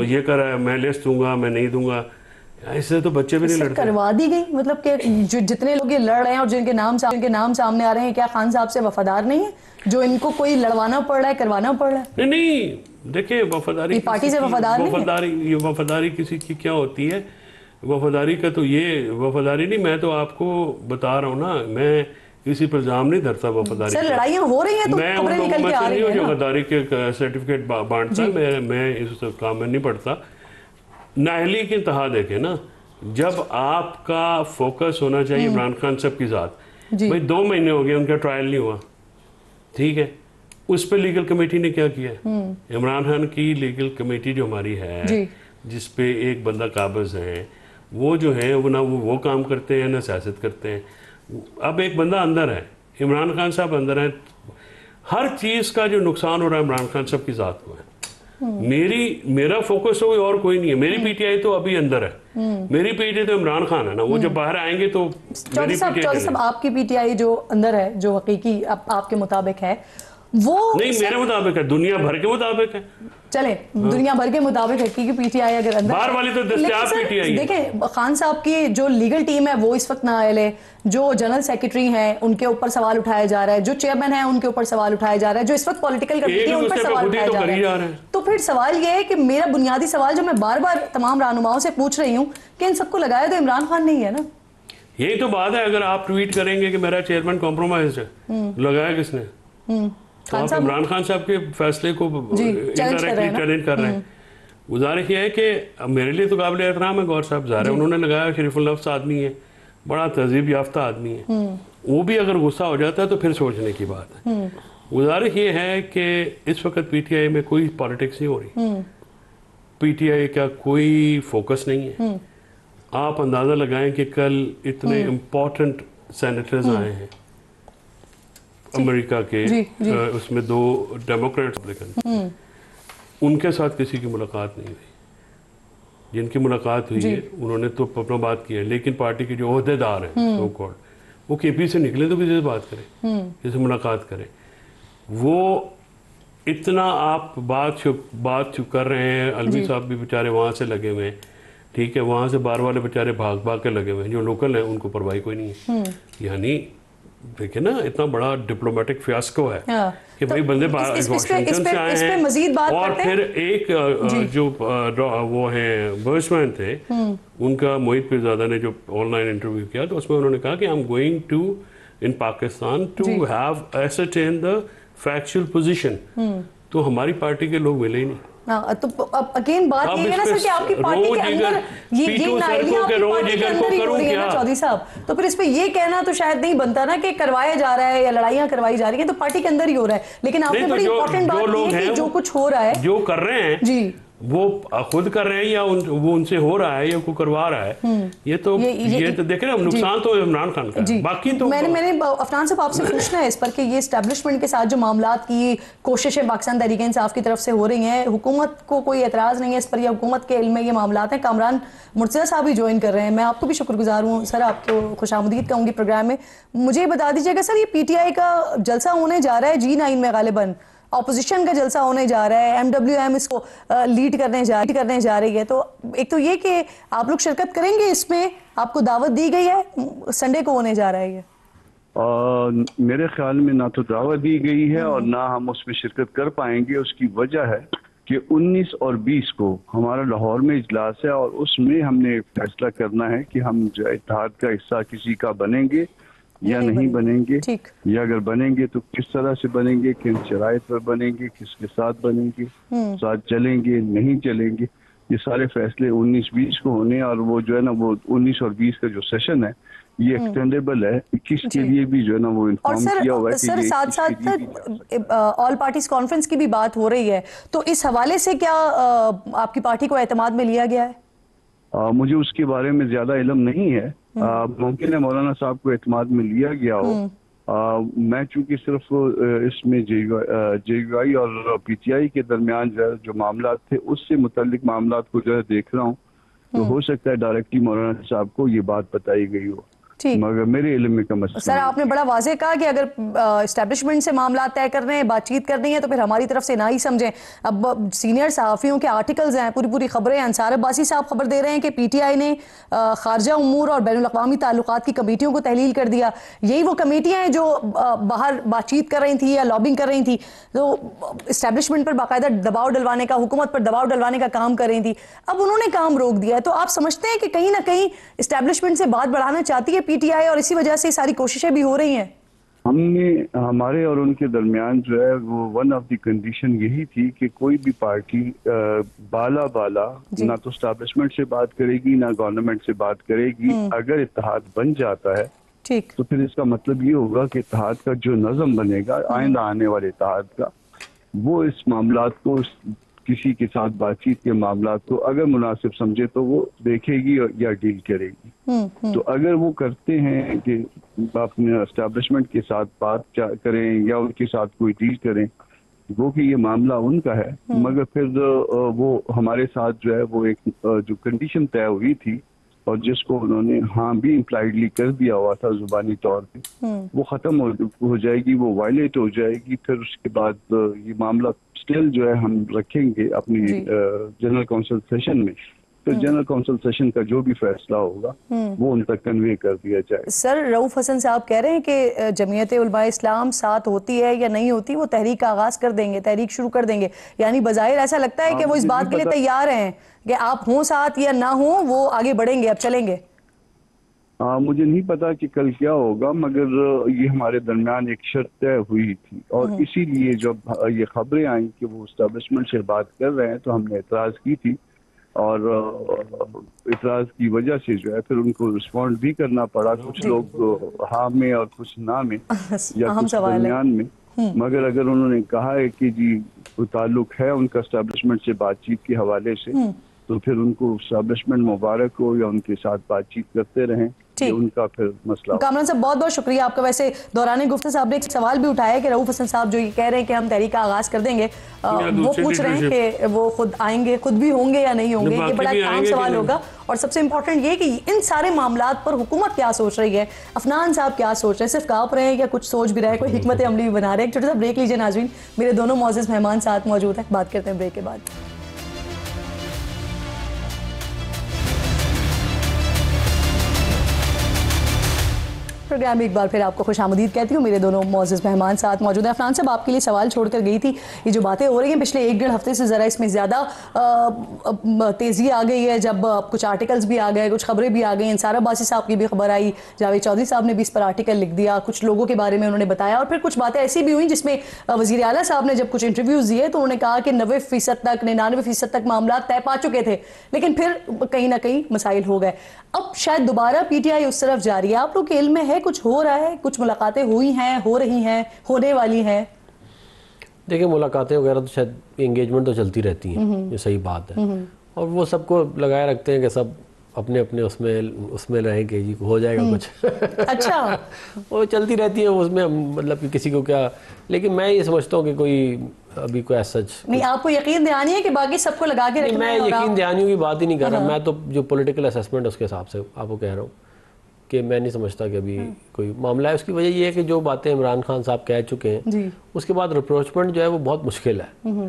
S4: یہ کر رہا ہے, میں لسٹ دوں گا, میں نہیں دوں گا. اس سے تو بچے بھی نہیں لڑتے.
S1: کروا دی گئی, مطلب کہ جتنے لوگ یہ لڑ رہے ہیں اور جن کے نام سامنے آ رہے ہیں, کیا خان صاحب سے وفادار نہیں ہے جو ان کو کوئی لڑوانا پڑ رہا ہے, کروانا پڑ رہا ہے؟
S4: نہیں دیکھیں, وفاداری
S1: پارٹی سے وفادار نہیں ہے.
S4: وفاداری کسی کی کیا ہوتی ہے, وفاداری کا تو یہ وفاداری نہیں، میں تو آپ کو بتا رہا ہوں نا، میں کسی پر الزام نہیں دھرتا وفاداری
S1: سر لڑائیاں ہو رہی ہیں تو
S4: میں ان
S1: خبریں
S4: لوگوں
S1: نکل
S4: میں
S1: کے
S4: سے
S1: آ
S4: نہیں
S1: رہی
S4: ہوں
S1: ہیں
S4: جو
S1: نا۔
S4: غداری کے سرٹیفکیٹ بانٹتا ہے، میں اس کام میں نہیں پڑتا۔ نااہلی کی انتہا دیکھیں نا، جب آپ کا فوکس ہونا چاہیے عمران خان صاحب کی ذات، بھائی 2 مہینے ہو گئے ان کا ٹرائل نہیں ہوا، ٹھیک ہے، اس پہ لیگل کمیٹی نے کیا کیا ہے؟ عمران خان کی لیگل کمیٹی جو ہماری ہے جس پہ ایک بندہ قابض ہے، وہ جو ہے وہ نہ وہ کام کرتے ہیں نہ سیاست کرتے ہیں۔ اب ایک بندہ اندر ہے، عمران خان صاحب اندر ہیں، ہر چیز کا جو نقصان ہو رہا ہے عمران خان صاحب کی ذات کو ہے۔ میرا فوکس ہو اور کوئی نہیں ہے، میری پی ٹی آئی تو ابھی اندر ہے، میری پی ٹی آئی تو عمران خان ہے نا، وہ جب باہر آئیں گے تو
S1: چودھری صاحب آپ کی پی ٹی آئی جو اندر ہے، جو حقیقی آپ کے مطابق ہے، وہ
S4: نہیں میرے مطابق ہے، دنیا بھر کے مطابق ہے۔
S1: چلیں دنیا بھر کے مطابق حقیقی پی ٹی آئی اگر اندر
S4: باہر والی تو دستیاب پی ٹی آئی ہے۔
S1: دیکھیں خان صاحب کی جو لیگل ٹیم ہے وہ اس وقت نااہل ہے، جو جنرل سیکرٹری ہیں ان کے اوپر سوال اٹھایا جا رہا ہے، جو چیئرمین ہیں ان کے اوپر سوال اٹھایا جا رہا ہے، جو اس وقت پولیٹیکل کمیٹی ہے ان پر سوال اٹھایا جا رہا ہے۔ تو پھر سوال یہ ہے کہ میرا بنیادی سوال جو میں بار بار تمام رہنماؤں سے پوچھ رہی ہوں کہ ان سب کو لگایا تو عمران خان نہیں ہے نا۔
S4: یہی تو بات ہے، اگر آپ ٹویٹ کریں گے کہ میرا چیئرمین کمپرومائزڈ ہے، لگایا کس نے؟ تو آپ عمران خان صاحب کے فیصلے کو انڈائریکٹلی چیلنج کر رہے ہیں۔ گزارش یہ ہے کہ میرے لیے تو قابل احترام ہے گور صاحب، ظاہر ہے انہوں نے لگایا، شریف النفس آدمی ہے، بڑا تہذیب یافتہ آدمی ہے، وہ بھی اگر غصہ ہو جاتا ہے تو پھر سوچنے کی بات ہے۔ گزارش یہ ہے کہ اس وقت پی ٹی آئی میں کوئی پالیٹکس نہیں ہو رہی، پی ٹی آئی کا کوئی فوکس نہیں ہے۔ آپ اندازہ لگائیں کہ کل اتنے امپورٹنٹ سینیٹرز آئے ہیں امریکہ کے، اس میں 2 ڈیموکریٹس ریپبلکن، ان کے ساتھ کسی کی ملاقات نہیں ہوئی۔ جن کی ملاقات ہوئی ہے انہوں نے تو اپنا بات کیا ہے، لیکن پارٹی کے جو عہدے دار ہیں سو کالڈ، وہ کے پی سے نکلے تو کسی سے بات کریں، کسی سے ملاقات کریں۔ وہ اتنا آپ بات کر رہے ہیں، علوی صاحب بھی بیچارے وہاں سے لگے ہوئے ہیں، ٹھیک ہے، وہاں سے باہر والے بیچارے بھاگ کے لگے ہوئے ہیں، جو لوکل ہیں ان کو پرواہی کوئی نہیں ہے۔ یعنی دیکھیں نا اتنا بڑا ڈپلومیٹک فیاسکو ہے کہ بھائی بندے واشنگٹن سے آئے ہیں، اور پھر ایک جو وہ ہیں برسمین تھے، ان کا موہت پیرزادہ نے جو آن لائن انٹرویو کیا تو اس میں انہوں نے کہا کہ I'm going to in Pakistan to have ascertain the factual position۔ تو ہماری پارٹی کے لوگ ملے ہی نہیں۔
S1: تو اب اگین بات یہ ہے نا سر کہ آپ کی پارٹی کے اندر یہ نااہلیاں آپ کی پارٹی کے اندر ہی ہو رہی ہیں نا چودھری صاحب، تو پھر اس پہ یہ کہنا تو شاید نہیں بنتا نا کہ کروایا جا رہا ہے یا لڑائیاں کروائی جا رہی ہیں، تو پارٹی کے اندر ہی ہو رہا ہے۔ لیکن آپ نے بڑی امپورٹنٹ بات کی ہے کہ جو کچھ ہو رہا ہے،
S4: جو کر رہے ہیں
S1: جی
S4: وہ خود کر رہے ہیں یا وہ ان سے ہو رہا ہے یا کوئی کروا رہا ہے، یہ تو دیکھیں نا نقصان تو عمران خان کا ہے، باقی تو
S1: میں نے افنان صاحب آپ سے پوچھنا ہے اس پر کہ یہ اسٹیبلشمنٹ کے ساتھ جو معاملات کی کوششیں پاکستان تحریک انصاف کی طرف سے ہو رہی ہیں، حکومت کو کوئی اعتراض نہیں ہے اس پر، یا حکومت کے علم میں یہ معاملات ہیں؟ کامران مرتضیٰ صاحب بھی جوائن کر رہے ہیں، میں آپ کو بھی شکر گزار ہوں سر، آپ کو خوش آمدید کہوں گی پروگرام میں۔ مجھے بتا دیجیے گا سر، یہ پی ٹی آئی کا جلسہ ہونے جا رہا ہے G9 میں، غالباً اپوزیشن کا جلسہ ہونے جا رہا ہے، MWM اس کو لیڈ کرنے جا رہی ہے، تو ایک تو یہ کہ آپ لوگ شرکت کریں گے اس میں، آپ کو دعوت دی گئی ہے، سنڈے کو ہونے جا رہا ہے یہ؟
S5: میرے خیال میں نہ تو دعوت دی گئی ہے اور نہ ہم اس میں شرکت کر پائیں گے۔ اس کی وجہ ہے کہ 19 اور 20 کو ہمارا لاہور میں اجلاس ہے، اور اس میں ہم نے فیصلہ کرنا ہے کہ ہم جو اتحاد کا حصہ کسی کا بنیں گے یا نہیں بنیں گے، یا اگر بنیں گے تو کس طرح سے بنیں گے، کن شرائط پر بنیں گے، کس کے ساتھ بنیں گے، ساتھ چلیں گے نہیں چلیں گے، یہ سارے فیصلے 19-20 کو ہونے، اور وہ جو ہے نا وہ 19 اور 20 کا جو سیشن ہے یہ ایکسٹینڈیبل ہے، 21 کے لیے بھی جو ہے نا وہ انفارم کیا ہوا ہے کہ
S1: سر ساتھ ساتھ آل پارٹیز کانفرنس کی بھی بات ہو رہی ہے، تو اس حوالے سے کیا آپ کی پارٹی کو اعتماد میں لیا گیا ہے؟
S5: مجھے اس کے بارے میں زیادہ علم نہیں ہے، ممکن ہے مولانا صاحب کو اعتماد میں لیا گیا ہو۔ میں چونکہ صرف اس میں جے یو آئی اور پی ٹی آئی کے درمیان جو معاملات تھے اس سے متعلق معاملات کو جو ہے دیکھ رہا ہوں، تو ہو سکتا ہے ڈائریکٹلی مولانا صاحب کو یہ بات بتائی گئی ہو۔ مگر میرے علم میں کم از کم.
S1: سر آپ نے بڑا واضح کہا کہ اگر اسٹیبلشمنٹ سے معاملات طے کرنے ہیں، بات چیت کرنی ہے تو پھر ہماری طرف سے نہ ہی سمجھیں. اب سینئر صحافیوں کے آرٹیکلز ہیں، پوری خبریں ہیں. انصار عباسی صاحب خبر دے رہے ہیں کہ پی ٹی آئی نے خارجہ امور اور بین الاقوامی تعلقات کی کمیٹیوں کو تحلیل کر دیا. یہی وہ کمیٹیاں ہیں جو باہر بات چیت کر رہی تھیں یا لابنگ کر رہی تھیں، تو اسٹیبلشمنٹ پر باقاعدہ دباؤ ڈلوانے کا، حکومت پر دباؤ ڈلوانے کا کام کر رہی تھی. اب انہوں نے کام روک دیا ہے، تو آپ سمجھتے ہیں کہ کہیں نہ کہیں اسٹیبلشمنٹ سے بات بڑھانا چاہتی ہے پی ٹی آئی اور اسی وجہ سے ساری کوششیں بھی ہو رہی ہیں؟
S5: ہم نے ہمارے اور ان کے درمیان جو ہے وہ ون آف دی کنڈیشن یہی تھی کہ کوئی بھی پارٹی بالا نہ تو اسٹیبلشمنٹ سے بات کرے گی نہ گورنمنٹ سے بات کرے گی. اگر اتحاد بن جاتا ہے تو پھر اس کا مطلب یہ ہوگا کہ اتحاد کا جو نظم بنے گا آئندہ آنے والے اتحاد کا، وہ اس معاملات کو، کسی کے ساتھ بات چیت کے معاملات کو اگر مناسب سمجھے تو وہ دیکھے گی یا ڈیل کرے گی. تو اگر وہ کرتے ہیں کہ اپنے اسٹیبلشمنٹ کے ساتھ بات کریں یا ان کے ساتھ کوئی ڈیل کریں، وہ کہ یہ معاملہ ان کا ہے، مگر پھر وہ ہمارے ساتھ جو ہے وہ ایک جو کنڈیشن طے ہوئی تھی اور جس کو انہوں نے ہاں بھی امپلائڈلی کر دیا ہوا تھا زبانی طور پہ، وہ ختم ہو جائے گی، وہ وائلیٹ ہو جائے گی. پھر اس کے بعد یہ معاملہ اسٹل جو ہے ہم رکھیں گے اپنی جنرل کونسل سیشن میں. پھر جنرل کونسل سیشن کا جو بھی فیصلہ ہوگا وہ ان تک کنوے کر دیا جائے.
S1: سر رؤف حسن صاحب کہہ رہے ہیں کہ جمعیت علماء اسلام ساتھ ہوتی ہے یا نہیں ہوتی، وہ تحریک کا آغاز کر دیں گے، تحریک شروع کر دیں گے. یعنی بظاہر ایسا لگتا ہے کہ وہ اس بات کے لیے تیار ہیں کہ آپ ہوں ساتھ یا نہ ہوں، وہ آگے بڑھیں گے، اب چلیں گے.
S5: مجھے نہیں پتا کہ کل کیا ہوگا، مگر یہ ہمارے درمیان ایک شرط طے ہوئی تھی اور اسی لیے جب یہ خبریں آئیں کہ وہ اسٹیبلشمنٹ سے بات کر رہے ہیں تو ہم نے اعتراض کی تھی، اور اعتراض کی وجہ سے جو ہے پھر ان کو رسپونڈ بھی کرنا پڑا. کچھ لوگ ہاں میں اور کچھ نہ میں یا کچھ درمیان میں. مگر اگر انہوں نے کہا ہے کہ جی کوئی تعلق ہے ان کا اسٹیبلشمنٹ سے بات چیت کے حوالے سے، تو پھر ان کو اسٹیبلشمنٹ مبارک ہو یا ان کے ساتھ بات چیت کرتے رہیں، ان کا پھر مسئلہ.
S1: کامران صاحب بہت بہت شکریہ آپ کا. ویسے دوران گفتگو صاحب نے ایک سوال بھی اٹھایا کہ رؤف حسن صاحب جو یہ کہہ رہے ہیں کہ ہم تحریک کا آغاز کر دیں گے، وہ پوچھ رہے ہیں کہ وہ خود آئیں گے، خود بھی ہوں گے یا نہیں ہوں گے. یہ بڑا اہم سوال ہوگا، اور سب سے امپورٹنٹ یہ کہ ان سارے معاملات پر حکومت کیا سوچ رہی ہے، افنان صاحب کیا سوچ رہے ہیں، صرف کاپ رہے ہیں یا کچھ سوچ بھی رہے ہیں، کوئی حکمت عملی بھی بنا رہے ہیں. ایک چھوٹا سا بریک لیجیے ناظرین، میرے دونوں معزز مہمان ساتھ موجود ہیں، بات کرتے ہیں بریک کے بعد. پروگرام میں ایک بار پھر آپ کو خوش آمدید کہتی ہوں. میرے دونوں معزز مہمان ساتھ موجود ہیں. افنان صاحب آپ کے لیے سوال چھوڑ کر گئی تھی، یہ جو باتیں ہو رہی ہیں پچھلے 1-1.5 ہفتے سے ذرا اس میں زیادہ تیزی آ گئی ہے، جب کچھ آرٹیکلز بھی آ گئے، کچھ خبریں بھی آ گئی. انصار عباسی صاحب کی بھی خبر آئی، جاوید چودھری صاحب نے بھی اس پر آرٹیکل لکھ دیا، کچھ لوگوں کے بارے میں انہوں نے بتایا، اور پھر کچھ باتیں ایسی بھی ہوئیں جس میں وزیر اعلیٰ صاحب نے جب کچھ انٹرویوز دیے تو انہوں نے کہا کہ 90% تک 99% تک معاملات طے پا چکے تھے، لیکن پھر کہیں نہ کہیں مسائل ہو گئے. اب شاید دوبارہ پی ٹی آئی اس طرف جا رہی ہے. آپ لوگ کے علم میں ہے کچھ ہو رہا ہے، کچھ ملاقاتیں ہوئی ہیں، ہو رہی ہیں، ہونے والی ہیں؟
S3: دیکھیں ملاقاتیں وغیرہ تو شاید انگیجمنٹ تو چلتی رہتی ہیں، یہ صحیح بات ہے، اور وہ سب کو لگائے رکھتے ہیں کہ سب اپنے اپنے اس میں رہیں کہ جی ہو جائے گا کچھ. اچھا وہ چلتی رہتی ہے اس میں، مطلب کہ کسی کو کیا. لیکن میں یہ سمجھتا ہوں کہ کوئی ابھی کوئی ایسا
S1: نہیں. آپ کو یقین دہانی ہے کہ باقی سب کو لگا کے رکھنا ہے؟
S3: میں یقین دہانیوں کی بات ہی نہیں کر رہا، میں تو جو پولیٹیکل اسیسمنٹ اس کے حساب سے آپ کو کہہ رہا ہوں کہ میں نہیں سمجھتا کہ ابھی کوئی معاملہ ہے. اس کی وجہ یہ ہے کہ جو باتیں عمران خان صاحب کہہ چکے ہیں اس کے بعد ریپروچمنٹ جو ہے وہ بہت مشکل ہے.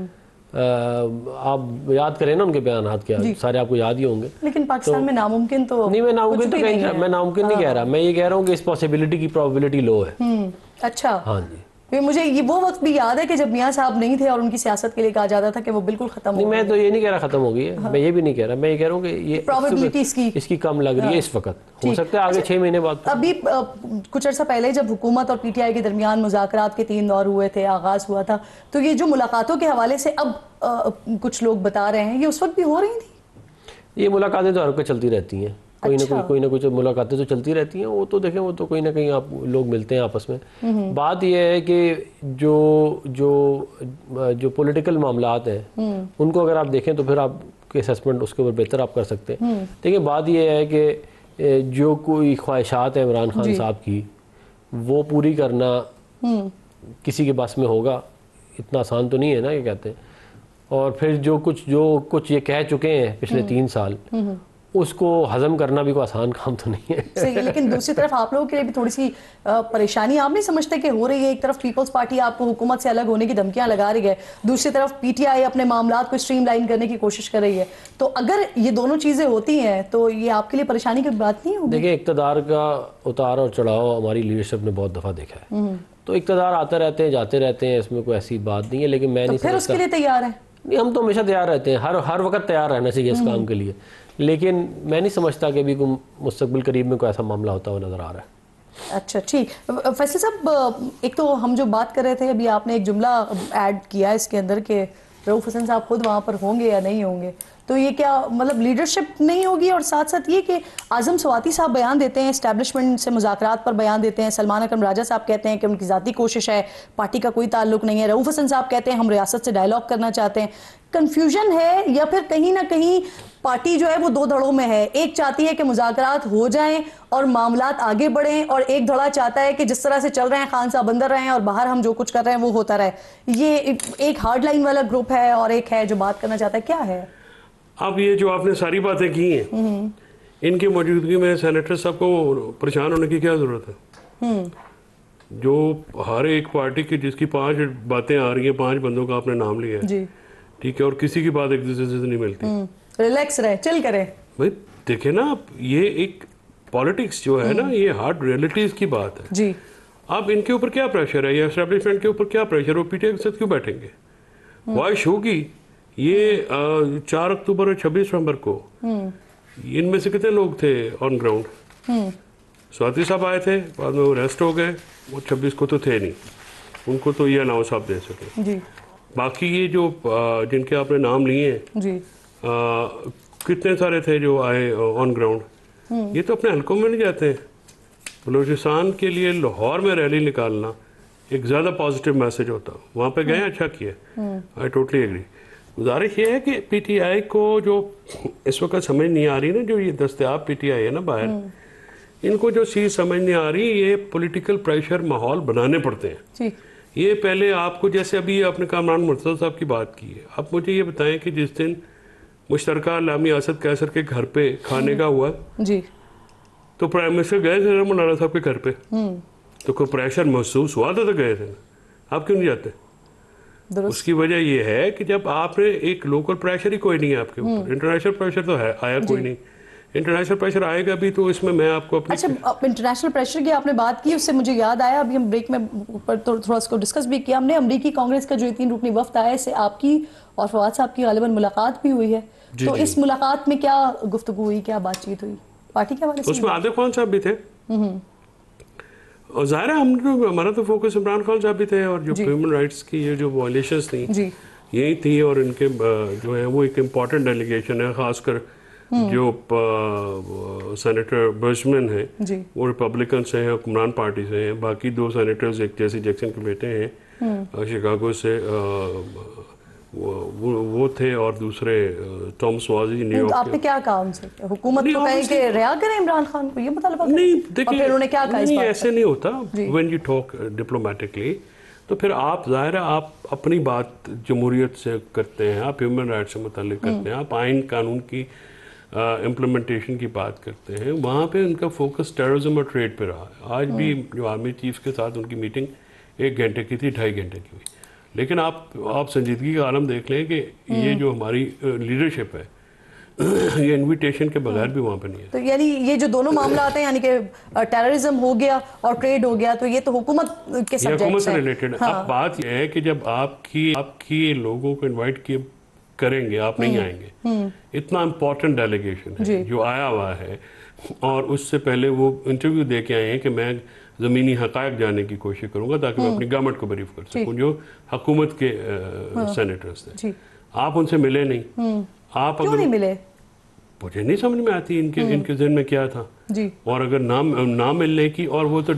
S3: آپ یاد کریں نا ان کے بیانات کیا سارے آپ کو یاد ہی ہوں گے.
S1: لیکن پاکستان میں ناممکن تو
S3: نہیں، میں ناممکن تو میں ناممکن نہیں کہہ رہا، میں یہ کہہ رہا ہوں کہ اس پاسبلٹی کی پروبیبلٹی لو ہے.
S1: اچھا
S3: ہاں جی.
S1: مجھے یہ وہ وقت بھی یاد ہے کہ جب میاں صاحب نہیں تھے اور ان کی سیاست کے لیے کہا جاتا تھا کہ وہ بالکل ختم ہو گئی.
S3: میں تو یہ نہیں کہہ رہا ختم ہو گئی ہے، میں یہ بھی نہیں کہہ رہا، میں یہ کہہ رہا ہوں کہ یہ
S1: پروبیبلٹی
S3: اس کی کم لگ رہی ہے اس وقت، ہو سکتا ہے آگے 6 مہینے بعد.
S1: ابھی کچھ عرصہ پہلے جب حکومت اور پی ٹی آئی کے درمیان مذاکرات کے 3 دور ہوئے تھے، آغاز ہوا تھا، تو یہ جو ملاقاتوں کے حوالے سے اب کچھ لوگ بتا رہے ہیں، یہ اس وقت بھی ہو رہی تھی؟
S3: یہ ملاقاتیں تو ہر وقت چلتی رہتی ہیں، کوئی نہ کچھ ملاقاتیں تو چلتی رہتی ہیں. وہ تو دیکھیں وہ تو کوئی نہ کہیں آپ لوگ ملتے ہیں آپس میں. بات یہ ہے کہ جو پولیٹیکل معاملات ہیں ان کو اگر آپ دیکھیں تو پھر آپ کے اسیسمنٹ اس کے اوپر بہتر آپ کر سکتے ہیں. دیکھیں بات یہ ہے کہ جو کوئی خواہشات ہیں عمران خان صاحب کی وہ پوری کرنا کسی کے بس میں ہوگا، اتنا آسان تو نہیں ہے نا یہ کہتے ہیں. اور پھر جو کچھ یہ کہہ چکے ہیں پچھلے 3 سال اس کو ہضم کرنا بھی کوئی آسان کام تو نہیں ہے.
S1: صحیح ہے, لیکن دوسری طرف آپ لوگوں کے لیے بھی تھوڑی سی پریشانی آپ نہیں سمجھتے کہ ہو رہی ہے؟ ایک طرف پیپلز پارٹی آپ کو حکومت سے الگ ہونے کی دھمکیاں لگا رہی ہے, دوسری طرف پی ٹی آئی اپنے معاملات کو اسٹریم لائن کرنے کی کوشش کر رہی ہے, تو اگر یہ دونوں چیزیں ہوتی ہیں تو یہ آپ کے لیے پریشانی کی بات نہیں ہوگی؟
S3: دیکھیں, اقتدار کا اتار اور چڑھاؤ ہماری لیڈرشپ نے بہت دفعہ دیکھا ہے, تو اقتدار آتے رہتے ہیں جاتے رہتے ہیں, اس میں کوئی ایسی بات نہیں ہے. لیکن میں نہیں
S1: پھر اس کے لیے تیار ہیں؟
S3: نہیں, ہم تو ہمیشہ تیار رہتے ہیں, ہر وقت تیار رہنا چاہیے اس کام کے لیے, لیکن میں نہیں سمجھتا کہ ابھی کوئی مستقبل قریب میں کوئی ایسا معاملہ ہوتا ہوا نظر آ رہا ہے.
S1: اچھا ٹھیک. فیصل صاحب, ایک تو ہم جو بات کر رہے تھے ابھی, آپ نے ایک جملہ ایڈ کیا اس کے اندر کہ رؤوف حسن صاحب خود وہاں پر ہوں گے یا نہیں ہوں گے, تو یہ کیا مطلب لیڈرشپ نہیں ہوگی؟ اور ساتھ ساتھ یہ کہ اعظم سواتی صاحب بیان دیتے ہیں, اسٹیبلشمنٹ سے مذاکرات پر بیان دیتے ہیں, سلمان اکرم راجہ صاحب کہتے ہیں کہ ان کی ذاتی کوشش ہے, پارٹی کا کوئی تعلق نہیں ہے, رؤوف حسن صاحب کہتے ہیں ہم ریاست سے ڈائلاگ کرنا چاہتے ہیں. کنفیوژن ہے یا پھر کہیں نہ کہیں پارٹی جو ہے وہ دو دھڑوں میں ہے؟ ایک چاہتی ہے کہ مذاکرات ہو جائیں اور معاملات آگے بڑھیں, اور ایک دھڑا چاہتا ہے کہ جس طرح سے چل رہے ہیں خان صاحب اندر رہے ہیں اور باہر ہم جو کچھ کر رہے ہیں وہ ہوتا رہے. یہ ایک ہارڈ لائن والا گروپ ہے اور ایک ہے جو بات کرنا چاہتا ہے, کیا ہے؟
S4: اب یہ جو آپ نے ساری باتیں کی ہیں, ان کی موجودگی میں سینیٹر صاحب کو پریشان ہونے کی کیا ضرورت ہے؟ جو ہر ایک پارٹی کی جس کی 5 باتیں آ رہی ہیں, 5 بندوں کا آپ نے نام لیا ہے,
S1: جی
S4: ٹھیک ہے, اور کسی کی بات ایک دوسرے سے نہیں ملتی.
S1: ریلیکس رہے, چل کریں
S4: بھائی. دیکھیں نا, یہ ایک پالیٹکس جو ہے نا, یہ ہارڈ ریئلٹیز کی بات ہے.
S1: جی.
S4: اب ان کے اوپر کیا پریشر ہے, یا اسٹیبلشمنٹ کے اوپر کیا پریشر ہے؟ وہ پی ٹی آئی کے ساتھ کیوں بیٹھیں گے؟ خواہش ہوگی یہ 4 اکتوبر اور 26 نومبر کو ان میں سے کتنے لوگ تھے آن گراؤنڈ؟ سواتی صاحب آئے تھے, بعد میں وہ ریسٹ ہو گئے, وہ 26 کو تو تھے نہیں, ان کو تو یہ اناؤنس آپ دے سکے.
S1: جی.
S4: باقی یہ جو جن کے آپ نے نام لیے ہیں,
S1: جی.
S4: کتنے سارے تھے جو آئے آن گراؤنڈ, یہ تو اپنے حلقوں میں نہیں جاتے ہیں. بلوچستان کے لیے لاہور میں ریلی نکالنا ایک زیادہ پازیٹیو میسج ہوتا. وہاں پہ گئے, اچھا کیا, آئی ٹوٹلی ایگری. گزارش یہ ہے کہ پی ٹی آئی کو جو اس وقت سمجھ نہیں آ رہی نا, جو یہ دستیاب پی ٹی آئی ہے نا باہر, ان کو جو چیز سمجھ نہیں آ رہی, یہ پولیٹیکل پریشر ماحول بنانے پڑتے ہیں. یہ پہلے آپ کو, جیسے ابھی آپ نے کامران مرتضیٰ صاحب کی بات کی ہے, اب مجھے یہ بتائیں کہ جس دن مشترکہ علامی اسد قیصر کے گھر پہ کھانے کا ہوا,
S1: جی,
S4: تو پرائم منسٹر گئے تھے مولانا صاحب کے گھر پہ, تو کوئی پریشر محسوس ہوا تھا تو گئے تھے. آپ کیوں نہیں جاتے؟ اس کی وجہ یہ ہے کہ جب آپ نے ایک لوکل پریشر ہی کوئی نہیں ہے آپ کے اوپر, انٹرنیشنل پریشر تو ہے آیا کوئی نہیں. انٹرنیشنل پریشر آئے گا بھی تو اس میں آپ کو اپنی.
S1: اچھا, انٹرنیشنل پریشر کی آپ نے بات کی, اس سے مجھے یاد آیا, ابھی ہم بریک میں تھوڑا اس کو ڈسکس بھی کیا ہم نے, امریکی کانگریس کا جو 3 رکنی وفد آیا, اس سے آپ کی اور فواد صاحب کی غالباً ملاقات بھی ہوئی ہے, تو اس ملاقات میں کیا گفتگو ہوئی, کیا بات چیت ہوئی پارٹی کے حوالے سے؟
S4: اس میں عادل خان صاحب بھی تھے, اور ظاہر ہے ہمارا تو فوکس عمران خان صاحب بھی تھے, اور جو ہیومن رائٹس کی یہ جو وائلیشنز تھیں یہی تھیں, اور ان کے جو ہے وہ ایک امپورٹنٹ ڈیلیگیشن ہے, خاص کر جو سینیٹر برجمن ہیں وہ ریپبلکن سے ہیں, حکمران پارٹی سے ہیں. باقی 2 سینیٹرز, ایک جیسی جیکسن کے بیٹے ہیں شکاگو سے, وہ تھے, اور دوسرے ٹامس وازی نیو یارک.
S1: آپ نے کیا کہا ان سے؟ حکومت کو کہیں کہ رہا کریں عمران خان کو, یہ مطالبہ کریں؟
S4: نہیں,
S1: اور پھر انہوں نے کیا کہا اس بات پر؟
S4: ایسے نہیں ہوتا. وین یو ٹاک ڈپلومیٹکلی تو پھر آپ ظاہر ہے آپ اپنی بات جمہوریت سے کرتے ہیں, آپ ہیومن رائٹ سے متعلق کرتے ہیں, آپ آئین قانون کی امپلیمنٹیشن کی بات کرتے ہیں. وہاں پہ ان کا فوکس ٹیررزم اور ٹریڈ پہ رہا ہے. آج بھی جو آرمی چیف کے ساتھ ان کی میٹنگ 1 گھنٹے کی تھی, 2.5 گھنٹے کی ہوئی. لیکن آپ سنجیدگی کا عالم دیکھ لیں کہ یہ جو ہماری لیڈرشپ ہے یہ انویٹیشن کے بغیر بھی وہاں پہ نہیں ہے.
S1: تو یعنی یہ جو دونوں معاملات ہیں, یعنی کہ ٹیررزم ہو گیا اور ٹریڈ ہو گیا, تو یہ تو حکومت کے سبجیکٹس ہیں,
S4: حکومت سے ریلیٹڈ. اب بات یہ ہے کہ جب آپ کی لوگوں کو انوائٹ کریں گے, آپ نہیں آئیں گے, اتنا امپورٹنٹ ڈیلیگیشن ہے جو آیا ہوا ہے, اور اس سے پہلے وہ انٹرویو دے کے آئے ہیں کہ میں زمینی حقائق جاننے کی کوشش کروں گا تاکہ میں اپنی گورنمنٹ کو بریف کر سکوں, جو حکومت کے سینیٹرز تھے. آپ ان سے ملے نہیں. آپ
S1: کیوں نہیں ملے؟
S4: مجھے نہیں سمجھ میں آتی ان کے ذہن میں کیا تھا. اور اگر نہ ملنے کی, اور وہ تو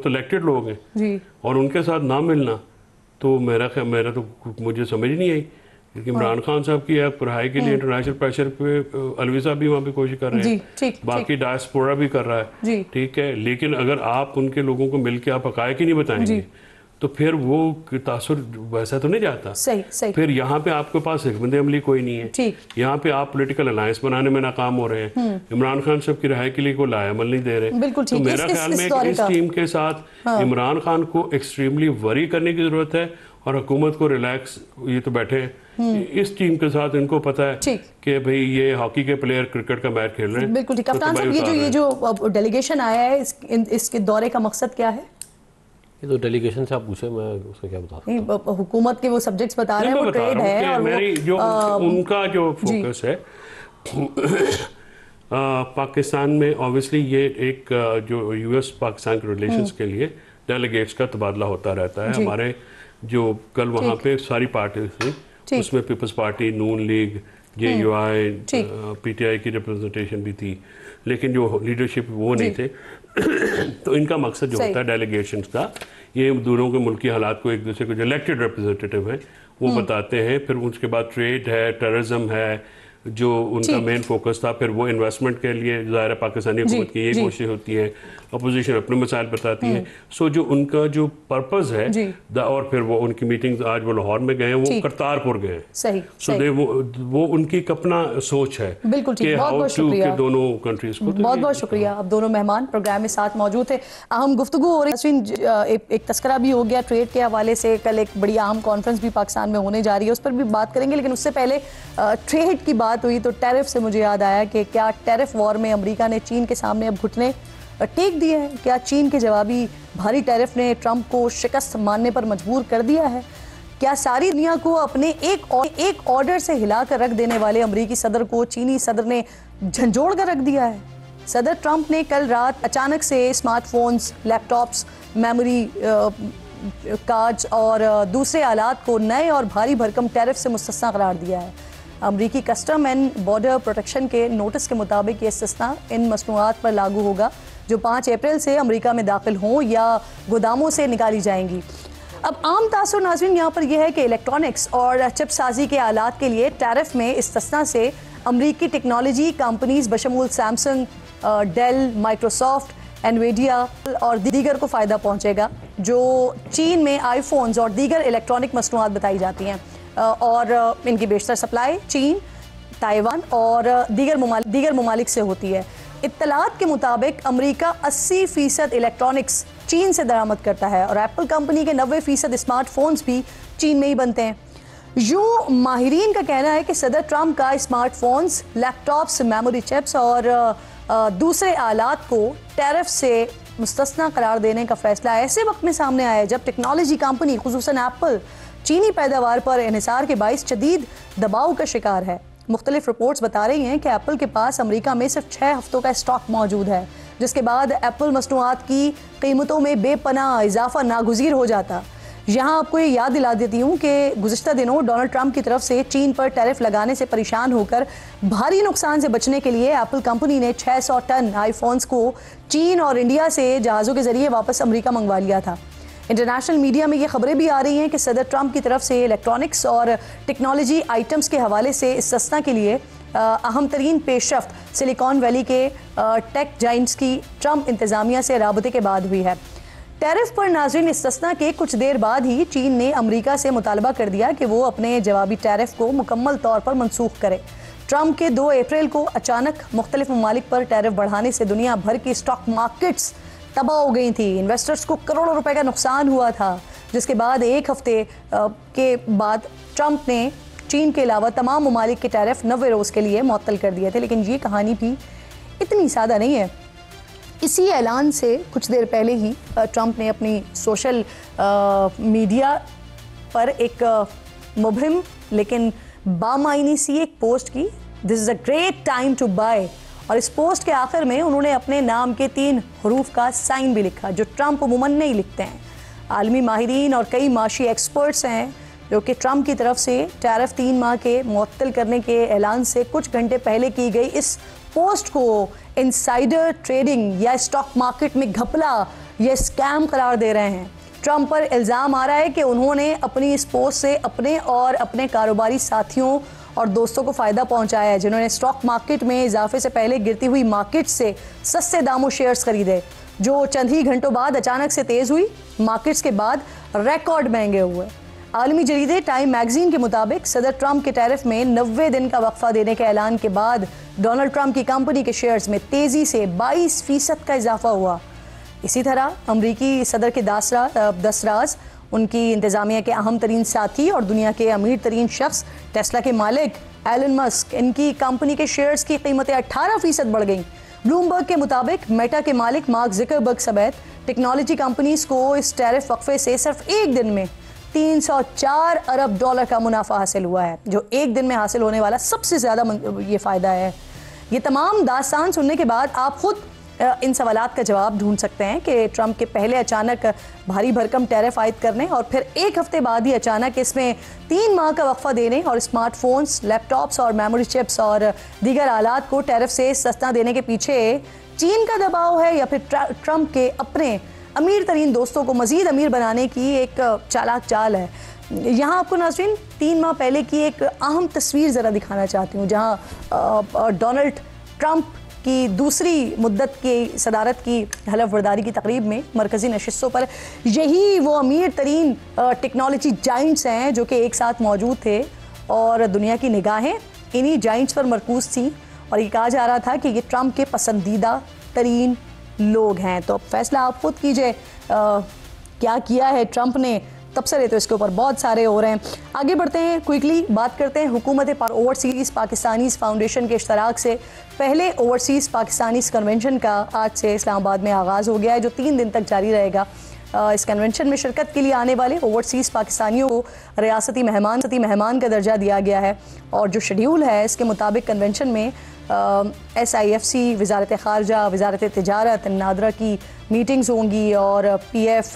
S4: الیکٹڈ لوگ ہیں, اور ان کے ساتھ نہ ملنا, تو میرا تو مجھے سمجھ نہیں آئی. کیونکہ عمران خان صاحب کی پڑھائی کے لیے انٹرنیشنل پریشر پہ الوی صاحب بھی وہاں پہ کوشش کر رہے ہیں, باقی ڈائسپورا بھی کر رہا ہے, ٹھیک ہے. لیکن اگر آپ ان کے لوگوں کو مل کے آپ حقائق ہی نہیں بتائیں گے, تو پھر وہ تاثر ویسا تو نہیں جاتا.
S1: صحیح.
S4: پھر یہاں پہ آپ کے پاس حکمت عملی کوئی نہیں ہے. یہاں پہ آپ پولیٹیکل الائنس بنانے میں ناکام ہو رہے ہیں. عمران خان صاحب کی رہائی کے لیے کوئی لائے عمل نہیں دے رہے. تو میرا خیال میں اس ٹیم کے ساتھ عمران خان کو ایکسٹریملی وری کرنے کی ضرورت ہے, اور حکومت کو ریلیکس, یہ تو بیٹھے ہیں اس ٹیم کے ساتھ, ان کو پتہ ہے کہ بھئی یہ ہاکی کے پلیئر کرکٹ کا میچ کھیل رہے ہیں.
S1: بالکل ٹھیک. کپتان صاحب یہ جو ڈیلیگیشن آیا ہے اس کے دورے کا مقصد کیا ہے؟
S3: یہ تو ڈیلیگیشن سے آپ پوچھیں, میں اس کا کیا بتا سکتا ہوں.
S1: حکومت کے وہ سبجیکٹس بتا رہے ہیں, وہ ٹریڈ ہے, اور
S4: میری جو ان کا جو فوکس ہے پاکستان میں اوبیسلی یہ ایک جو یو ایس پاکستان کے ریلیشنز کے لیے ڈیلیگیٹس کا تبادلہ ہوتا رہتا ہے. ہمارے جو کل وہاں پہ ساری پارٹیز تھیں, اس میں پیپلز پارٹی, نون league, J U I, P T I کی ریپرزنٹیشن بھی تھی, لیکن جو لیڈرشپ وہ نہیں تھے. تو ان کا مقصد جو ہوتا ہے ڈیلیگیشنز کا, یہ دونوں کے ملکی حالات کو ایک دوسرے کو جو الیکٹڈ ریپرزنٹیٹیو ہیں وہ بتاتے ہیں. پھر اس کے بعد ٹریڈ ہے, ٹیررزم ہے, جو ان کا مین فوکس تھا. پھر وہ انویسٹمنٹ کے لیے ظاہر پاکستانی حکومت کی یہ کوشش ہوتی ہے, اپوزیشن اپنے مسائل بتاتی ہے. سو جو ان کا جو پرپز ہے, اور پھر وہ ان کی میٹنگز, آج وہ لاہور میں گئے ہیں, وہ کرتارپور گئے ہیں. سو وہ ان کی اپنا سوچ ہے.
S1: بالکل ٹھیک, بہت بہت شکریہ
S4: دونوں کنٹریز کو.
S1: بہت بہت شکریہ. اب دونوں مہمان پروگرام میں ساتھ موجود تھے. اہم گفتگو ہو رہی ہے, ایک تذکرہ بھی ہو گیا ٹریڈ کے حوالے سے. کل ایک بڑی اہم کانفرنس بھی پاکستان میں ہونے جا رہی ہے, اس پر بھی بات کریں گے. لیکن اس سے پہلے ٹریڈ کی بات ہوئی تو ٹیرف سے مجھے یاد آیا کہ کیا ٹیرف وار میں امریکہ نے چین کے سامنے اب گھٹنے ٹیک دیے ہیں؟ کیا چین کے جوابی بھاری ٹیرف نے ٹرمپ کو شکست ماننے پر مجبور کر دیا ہے؟ کیا ساری دنیا کو اپنے ایک آرڈر سے ہلا کر رکھ دینے والے امریکی صدر کو چینی صدر نے جھنجھوڑ کر رکھ دیا ہے؟ صدر ٹرمپ نے کل رات اچانک سے اسمارٹ فونز, لیپ ٹاپس, میموری کارڈز اور دوسرے آلات کو نئے اور بھاری بھرکم ٹیرف سے مستثنی قرار دیا ہے. امریکی کسٹم اینڈ بارڈر پروٹیکشن کے نوٹس کے مطابق یہ استثناء ان مصنوعات پر لاگو ہوگا جو 5 اپریل سے امریکہ میں داخل ہوں یا گوداموں سے نکالی جائیں گی. اب عام تاثر ناظرین یہاں پر یہ ہے کہ الیکٹرانکس اور چپ سازی کے آلات کے لیے ٹیرف میں استثناء سے امریکی ٹیکنالوجی کمپنیز بشمول سیمسنگ, ڈیل, مائکروسافٹ, انویڈیا اور دیگر کو فائدہ پہنچے گا, جو چین میں آئی فونز اور دیگر الیکٹرانک مصنوعات بتائی جاتی ہیں, اور ان کی بیشتر سپلائی چین, تائیوان اور دیگر ممالک سے ہوتی ہے. اطلاعات کے مطابق امریکہ 80% الیکٹرانکس چین سے درآمد کرتا ہے, اور ایپل کمپنی کے 90% اسمارٹ فونز بھی چین میں ہی بنتے ہیں. یوں ماہرین کا کہنا ہے کہ صدر ٹرمپ کا اسمارٹ فونز, لیپ ٹاپس, میموری چپس اور دوسرے آلات کو ٹیرف سے مستثنی قرار دینے کا فیصلہ ایسے وقت میں سامنے آیا ہے جب ٹیکنالوجی کمپنی خصوصاً ایپل چینی پیداوار پر انحصار کے باعث شدید دباؤ کا شکار ہے. مختلف رپورٹس بتا رہی ہیں کہ ایپل کے پاس امریکہ میں صرف 6 ہفتوں کا اسٹاک موجود ہے, جس کے بعد ایپل مصنوعات کی قیمتوں میں بے پناہ اضافہ ناگزیر ہو جاتا. یہاں آپ کو یہ یاد دلا دیتی ہوں کہ گزشتہ دنوں ڈونلڈ ٹرمپ کی طرف سے چین پر ٹیرف لگانے سے پریشان ہو کر بھاری نقصان سے بچنے کے لیے ایپل کمپنی نے 600 ٹن آئی فونز کو چین اور انڈیا سے جہازوں کے ذریعے واپس امریکہ منگوا لیا تھا. انٹرنیشنل میڈیا میں یہ خبریں بھی آ رہی ہیں کہ صدر ٹرمپ کی طرف سے الیکٹرانکس اور ٹیکنالوجی آئٹمز کے حوالے سے استثناء کے لیے اہم ترین پیش رفت سلیکان ویلی کے ٹیک جائنٹس کی ٹرمپ انتظامیہ سے رابطے کے بعد ہوئی ہے. ٹیرف پر ناظرین استثناء کے کچھ دیر بعد ہی چین نے امریکہ سے مطالبہ کر دیا کہ وہ اپنے جوابی ٹیرف کو مکمل طور پر منسوخ کرے. ٹرمپ کے 2 اپریل کو اچانک مختلف ممالک پر ٹیرف بڑھانے سے دنیا بھر کی اسٹاک مارکیٹس تباہ ہو گئی تھی. انویسٹرز کو کروڑوں روپے کا نقصان ہوا تھا, جس کے بعد ایک ہفتے کے بعد ٹرمپ نے چین کے علاوہ تمام ممالک کے ٹیرف 90 روز کے لیے معطل کر دیے تھے. لیکن یہ کہانی بھی اتنی سادہ نہیں ہے. اسی اعلان سے کچھ دیر پہلے ہی ٹرمپ نے اپنی سوشل میڈیا پر ایک مبہم لیکن بامعنی سی ایک پوسٹ کی, this is a great time to buy, اور اس پوسٹ کے آخر میں انہوں نے اپنے نام کے 3 حروف کا سائن بھی لکھا جو ٹرمپ عموماً نہیں لکھتے ہیں. عالمی ماہرین اور کئی معاشی ایکسپرٹس ہیں جو کہ ٹرمپ کی طرف سے ٹیرف 3 ماہ کے معطل کرنے کے اعلان سے کچھ گھنٹے پہلے کی گئی اس پوسٹ کو انسائیڈر ٹریڈنگ یا اسٹاک مارکیٹ میں گھپلا یا اسکیم قرار دے رہے ہیں. ٹرمپ پر الزام آ رہا ہے کہ انہوں نے اپنی اس پوسٹ سے اپنے اور اپنے کاروباری ساتھیوں اور دوستوں کو فائدہ پہنچایا ہے جنہوں نے اسٹاک مارکیٹ میں اضافے سے پہلے گرتی ہوئی مارکیٹ سے سستے داموں شیئرز خریدے. جو چند ہی گھنٹوں بعد اچانک سے تیز ہوئی، مارکیٹس کے بعد ریکارڈ مہنگے ہوئے۔ عالمی جریدے ٹائم میگزین کے مطابق صدر ٹرمپ کے ٹیرف میں 90 دن کا وقفہ دینے کے اعلان کے بعد ڈونلڈ ٹرمپ کی کمپنی کے شیئرز میں تیزی سے 22% کا اضافہ ہوا۔ اسی طرح امریکی صدر کے 10 راز، ان کی انتظامیہ کے اہم ترین ساتھی اور دنیا کے امیر ترین شخص ٹیسلا کے مالک ایلن مسک، ان کی کمپنی کے شیئرز کی قیمتیں 18% بڑھ گئیں۔ بلومبرگ کے مطابق میٹا کے مالک مارک زکربرگ سمیت ٹیکنالوجی کمپنیز کو اس ٹیرف وقفے سے صرف ایک دن میں $304 ارب کا منافع حاصل ہوا ہے، جو ایک دن میں حاصل ہونے والا سب سے زیادہ یہ فائدہ ہے۔ یہ تمام داستان سننے کے بعد آپ خود ان سوالات کا جواب ڈھونڈ سکتے ہیں کہ ٹرمپ کے پہلے اچانک بھاری بھرکم ٹیرف عائد کرنے اور پھر ایک ہفتے بعد ہی اچانک اس میں 3 ماہ کا وقفہ دینے اور اسمارٹ فونز، لیپ ٹاپس اور میموری چپس اور دیگر آلات کو ٹیرف سے سستا دینے کے پیچھے چین کا دباؤ ہے یا پھر ٹرمپ کے اپنے امیر ترین دوستوں کو مزید امیر بنانے کی ایک چالاک چال ہے۔ یہاں آپ کو ناظرین 3 ماہ پہلے کی ایک اہم تصویر ذرا دکھانا چاہتی ہوں، جہاں ڈونلڈ ٹرمپ کی دوسری مدت کی صدارت کی حلف برداری کی تقریب میں مرکزی نشستوں پر یہی وہ امیر ترین ٹیکنالوجی جائنٹس ہیں جو کہ ایک ساتھ موجود تھے اور دنیا کی نگاہیں انہی جائنٹس پر مرکوز تھیں، اور یہ کہا جا رہا تھا کہ یہ ٹرمپ کے پسندیدہ ترین لوگ ہیں۔ تو فیصلہ آپ خود کیجئے کیا کیا ہے ٹرمپ نے۔ تبصرے تو اس کے اوپر بہت سارے ہو رہے ہیں۔ آگے بڑھتے ہیں، کوئکلی بات کرتے ہیں حکومت اوورسیز پاکستانیز فاؤنڈیشن کے اشتراک سے پہلے اوورسیز پاکستانیز کنونشن کا آج سے اسلام آباد میں آغاز ہو گیا ہے، جو 3 دن تک جاری رہے گا۔ اس کنونشن میں شرکت کے لیے آنے والے اوورسیز پاکستانیوں کو ریاستی مہمان کا درجہ دیا گیا ہے، اور جو شیڈیول ہے اس کے مطابق کنونشن میں SIFC، وزارت خارجہ، وزارت تجارت، نادرا کی میٹنگز ہوں گی، اور PF،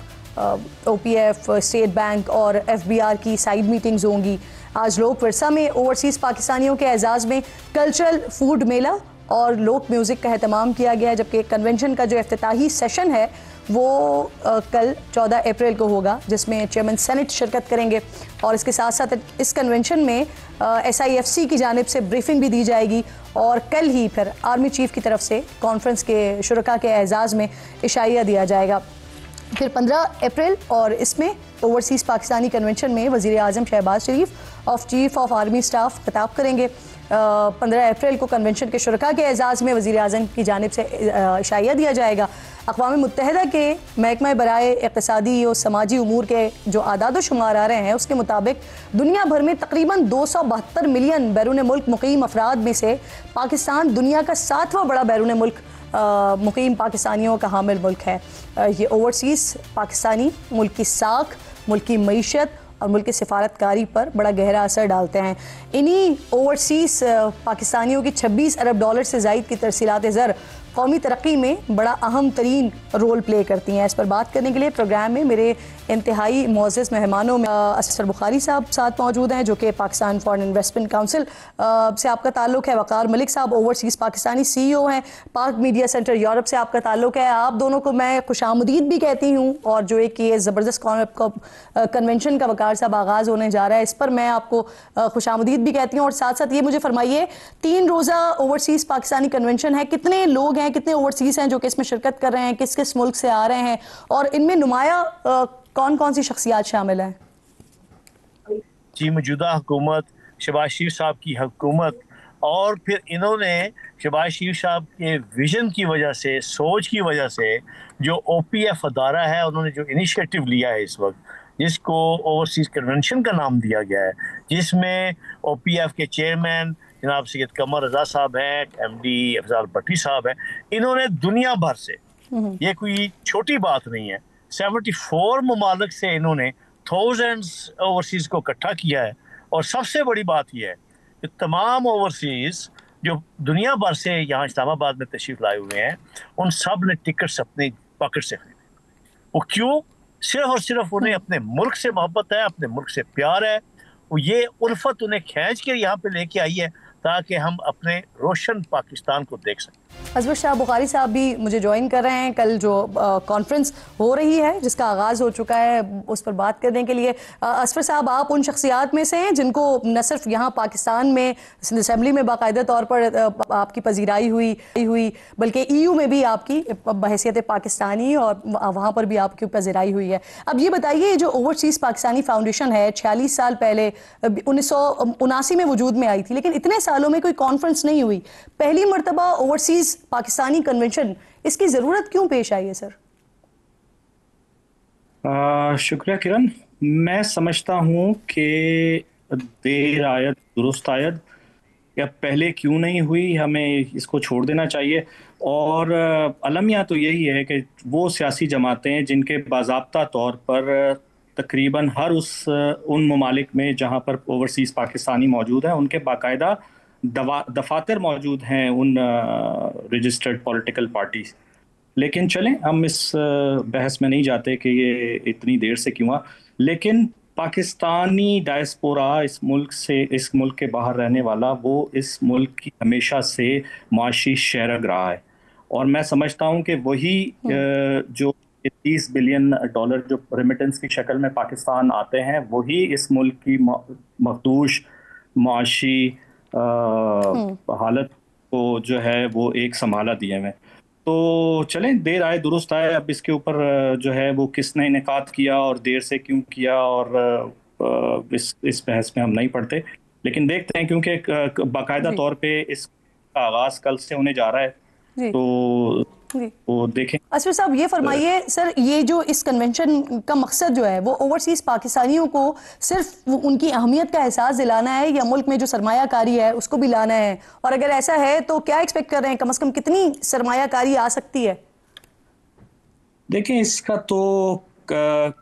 S1: OPF، اسٹیٹ بینک اور FBR کی سائیڈ میٹنگز ہوں گی۔ آج لوک ورثہ میں اوورسیز پاکستانیوں کے اعزاز میں کلچرل فوڈ میلہ اور لوک میوزک کا اہتمام کیا گیا ہے، جبکہ کنونشن کا جو افتتاحی سیشن ہے وہ کل 14 اپریل کو ہوگا، جس میں چیئرمین سینٹ شرکت کریں گے، اور اس کے ساتھ ساتھ اس کنونشن میں SIFC کی جانب سے بریفنگ بھی دی جائے گی، اور کل ہی پھر آرمی چیف کی طرف سے کانفرنس کے شرکاء کے اعزاز میں عشائیہ دیا جائے گا۔ پھر 15 اپریل اور اس میں اوورسیز پاکستانی کنونشن میں وزیر اعظم شہباز شریف چیف آف آرمی سٹاف خطاب کریں گے۔ 15 اپریل کو کنونشن کے شرکاء کے اعزاز میں وزیر اعظم کی جانب سے عشائیہ دیا جائے گا۔ اقوام متحدہ کے محکمہ برائے اقتصادی اور سماجی امور کے جو اعداد و شمار آ رہے ہیں اس کے مطابق دنیا بھر میں تقریباً 272 ملین بیرون ملک مقیم افراد میں سے پاکستان دنیا کا 7واں بڑا بیرون ملک مقیم پاکستانیوں کا حامل ملک ہے۔ یہ اوورسیز پاکستانی ملک کی ساکھ، ملک کی معیشت اور ملک کی سفارتکاری پر بڑا گہرا اثر ڈالتے ہیں۔ انہی اوورسیز پاکستانیوں کی $26 ارب سے زائد کی ترسیلات زر قومی ترقی میں بڑا اہم ترین رول پلے کرتی ہیں۔ اس پر بات کرنے کے لیے پروگرام میں میرے انتہائی معزز مہمانوں میں اسر بخاری صاحب ساتھ موجود ہیں، جو کہ پاکستان فارن انویسٹمنٹ کونسل سے آپ کا تعلق ہے۔ وقار ملک صاحب اوورسیز پاکستانی CEO ہیں۔ پاک میڈیا سینٹر یورپ سے آپ کا تعلق ہے۔ آپ دونوں کو میں خوش آمدید بھی کہتی ہوں، اور جو ایک یہ زبردست کنونشن کا وقار صاحب آغاز ہونے جا رہا ہے، اس پر میں آپ کو خوش آمدید بھی کہتی ہوں۔ اور ساتھ ساتھ یہ مجھے فرمائیے، 3 روزہ اوورسیز پاکستانی کنونشن ہے، کتنے لوگ ہیں، کتنے اوورسیز ہیں جو کہ اس میں شرکت کر رہے ہیں، کس کس ملک سے آ رہے ہیں، اور ان میں نمایاں کون کون سی شخصیات شامل ہیں؟
S6: جی، موجودہ حکومت، شہباز شریف صاحب کی حکومت، اور پھر انہوں نے شہباز شریف صاحب کے ویژن کی وجہ سے، سوچ کی وجہ سے، جو OPF ادارہ ہے انہوں نے جو انیشیٹو لیا ہے اس وقت، جس کو اوورسیز کنونشن کا نام دیا گیا ہے، جس میں OPF کے چیئرمین جناب سید قمر رضا صاحب ہیں، MD افضال بھٹی صاحب ہیں، انہوں نے دنیا بھر سے، یہ کوئی چھوٹی بات نہیں ہے، 74 ممالک سے انہوں نے تھاؤزنڈز اوورسیز کو اکٹھا کیا ہے، اور سب سے بڑی بات یہ ہے کہ تمام اوورسیز جو دنیا بھر سے یہاں اسلام آباد میں تشریف لائے ہوئے ہیں، ان سب نے ٹکٹس اپنی پاکٹ سے خریدے۔ وہ کیوں؟ صرف اور صرف انہیں اپنے ملک سے محبت ہے، اپنے ملک سے پیار ہے، وہ یہ الفت انہیں کھینچ کے یہاں پہ لے کے آئی ہے تاکہ ہم اپنے روشن پاکستان کو دیکھ سکیں۔
S1: ازور شاہ بخاری صاحب بھی مجھے جوائن کر رہے ہیں. کل جو کانفرنس ہو رہی ہے جس کا آغاز ہو چکا ہے اس پر بات کرنے کے لیے. اسفر صاحب آپ ان شخصیات میں سے ہیں جن کو نہ صرف یہاں پاکستان میں اسمبلی میں باقاعدہ طور پر آپ کی پذیرائی ہوئی بلکہ ای یو میں بھی آپ کی بحیثیت پاکستانی اور وہاں پر بھی آپ کی پذیرائی ہوئی ہے. اب یہ بتائیے جو اوورسیز پاکستانی فاؤنڈیشن ہے 46 سال پہلے 1979 میں وجود میں آئی تھی لیکن اتنے سالوں میں کوئی کانفرنس نہیں ہوئی. پہلی مرتبہ اوورسیز پاکستانی کنونشن اس کی ضرورت کیوں پیش آئی ہے سر؟
S7: شکریہ کرن. میں سمجھتا ہوں کہ دیر آید درست آید، یا پہلے کیوں نہیں ہوئی ہمیں اس کو چھوڑ دینا چاہیے. اور المیہ تو یہی ہے کہ وہ سیاسی جماعتیں جن کے باضابطہ طور پر تقریباً ہر ان ممالک میں جہاں پر اوورسیز پاکستانی موجود ہیں ان کے باقاعدہ دفاتر موجود ہیں ان رجسٹرڈ پولیٹیکل پارٹیز. لیکن چلیں ہم اس بحث میں نہیں جاتے کہ یہ اتنی دیر سے کیوں. لیکن پاکستانی ڈائسپورا اس ملک کے باہر رہنے والا وہ اس ملک کی ہمیشہ سے معاشی شہرگ رہا ہے. اور میں سمجھتا ہوں کہ وہی جو $30 بلین جو ریمیٹنس کی شکل میں پاکستان آتے ہیں وہی اس ملک کی مخدوش معاشی حالت کو جو ہے وہ ایک سنبھالا دیے ہوئے. تو چلیں دیر آئے درست آئے. اب اس کے اوپر جو ہے وہ کس نے انعقاد کیا اور دیر سے کیوں کیا اور اس بحث میں ہم نہیں پڑھتے. لیکن دیکھتے ہیں کیونکہ باقاعدہ طور پہ اس کا آغاز کل سے ہونے جا رہا ہے تو دیکھیں.
S1: اسفر صاحب یہ فرمائیے سر، یہ جو اس کنونشن کا مقصد جو ہے وہ اوورسیز پاکستانیوں کو صرف ان کی اہمیت کا احساس دلانا ہے یا ملک میں جو سرمایہ کاری ہے اس کو بھی لانا ہے؟ اور اگر ایسا ہے تو کیا ایکسپیکٹ کر رہے ہیں، کم از کم کتنی سرمایہ کاری آ سکتی ہے؟
S7: دیکھیں اس کا تو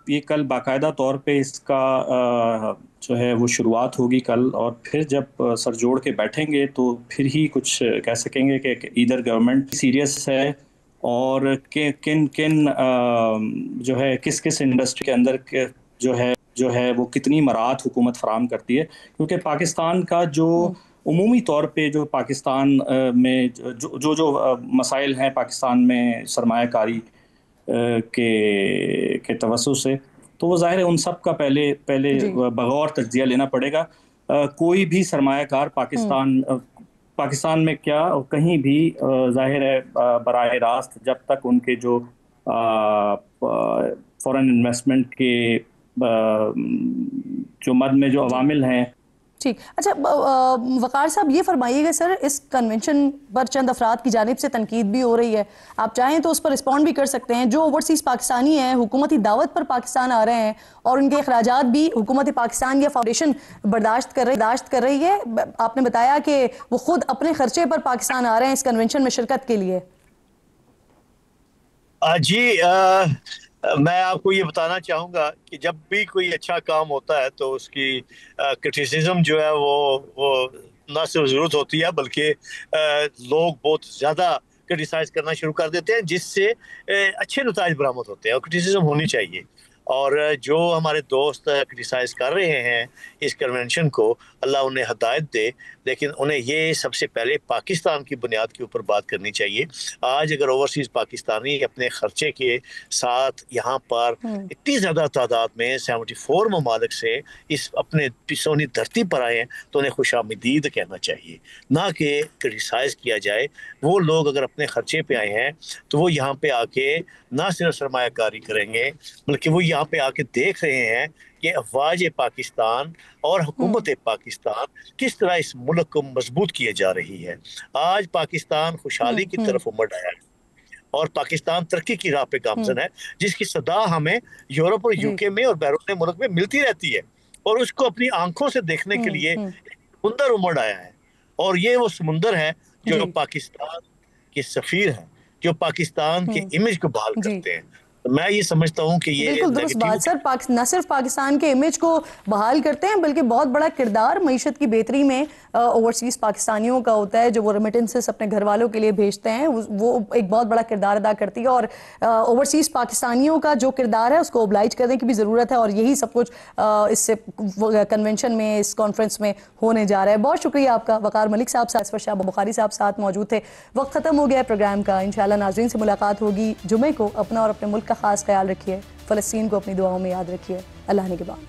S7: یہ کل باقاعدہ طور پہ اس کا جو ہے وہ شروعات ہوگی کل، اور پھر جب سر جوڑ کے بیٹھیں گے تو پھر ہی کچھ کہہ سکیں گے کہ ادھر گورنمنٹ سیریس ہے اور کن جو ہے کس انڈسٹری کے اندر جو ہے وہ کتنی مراعات حکومت فراہم کرتی ہے. کیونکہ پاکستان کا جو عمومی طور پہ جو پاکستان میں جو مسائل ہیں پاکستان میں سرمایہ کاری کے توسط سے، تو وہ ظاہر ہے ان سب کا پہلے بغور تجزیہ لینا پڑے گا. کوئی بھی سرمایہ کار پاکستان میں کیا کہیں بھی ظاہر ہے براہ راست جب تک ان کے جو فورن انویسٹمنٹ کے جو مد میں جو عوامل ہیں.
S1: ٹھیک. اچھا وقار صاحب یہ فرمائیے گا سر، اس کنونشن پر چند افراد کی جانب سے تنقید بھی ہو رہی ہے، آپ چاہیں تو اس پر رسپونڈ بھی کر سکتے ہیں. جو اوورسیز پاکستانی ہیں حکومتی دعوت پر پاکستان آ رہے ہیں اور ان کے اخراجات بھی حکومت پاکستان یا فاؤنڈیشن برداشت کر رہی ہے. آپ نے بتایا کہ وہ خود اپنے خرچے پر پاکستان آ رہے ہیں اس کنونشن میں شرکت کے لیے.
S6: جی میں آپ کو یہ بتانا چاہوں گا کہ جب بھی کوئی اچھا کام ہوتا ہے تو اس کی کرٹیسزم جو ہے وہ نہ صرف ضرورت ہوتی ہے بلکہ لوگ بہت زیادہ کرٹیسائز کرنا شروع کر دیتے ہیں، جس سے اچھے نتائج برآمد ہوتے ہیں. اور کرٹیسزم ہونی چاہیے. اور جو ہمارے دوست کرٹیسائز کر رہے ہیں اس کنونشن کو، اللہ انہیں ہدایت دے، لیکن انہیں یہ سب سے پہلے پاکستان کی بنیاد کے اوپر بات کرنی چاہیے. آج اگر اوورسیز پاکستانی اپنے خرچے کے ساتھ یہاں پر اتنی زیادہ تعداد میں 74 ممالک سے اس اپنے سونی دھرتی پر آئے ہیں تو انہیں خوش آمدید کہنا چاہیے، نہ کہ کرٹیسائز کیا جائے. وہ لوگ اگر اپنے خرچے پہ آئے ہیں تو وہ یہاں پہ آ کے نہ صرف سرمایہ کاری کریں گے بلکہ وہ یہاں پہ آ کے دیکھ رہے ہیں کہ افواج پاکستان اور حکومت پاکستان کس طرح اس ملک کو مضبوط کیے جا رہی ہے. آج پاکستان خوشحالی کی طرف امڑ رہا ہے اور پاکستان ترقی کی راہ پہ گامزن ہے، جس کی صدا ہمیں یورپ اور یو کے میں اور بیرون ملک میں ملتی رہتی ہے. اور اس کو اپنی آنکھوں سے دیکھنے کے لیے سمندر امڑ آیا ہے، اور یہ وہ سمندر ہے جو پاکستان کے سفیر ہیں، جو پاکستان کے امیج کو بحال کرتے ہیں. میں یہ سمجھتا ہوں کہ یہ
S1: بالکل درست بات سر، نہ صرف پاکستان کے امیج کو بحال کرتے ہیں بلکہ بہت بڑا کردار معیشت کی بہتری میں اوورسیز پاکستانیوں کا ہوتا ہے، جو وہ ریمیٹنسز اپنے گھر والوں کے لیے بھیجتے ہیں، وہ ایک بہت بڑا کردار ادا کرتی ہے، اور اوورسیز پاکستانیوں کا جو کردار ہے اس کو اوبلائج کرنے کی بھی ضرورت ہے، اور یہی سب کچھ اس سے کنونشن میں، اس کانفرنس میں ہونے جا رہا ہے۔ بہت شکریہ آپ کا وقار ملک صاحب، اسفر شاہ بخاری صاحب ساتھ موجود تھے۔ وقت ختم ہو گیا ہے پروگرام کا، انشاءاللہ ناظرین سے ملاقات ہوگی جمعے کو۔ اپنا اور اپنے ملک کا خاص خیال رکھیے، فلسطین کو اپنی دعاؤں میں یاد رکھیے۔ اللہ نگہبان۔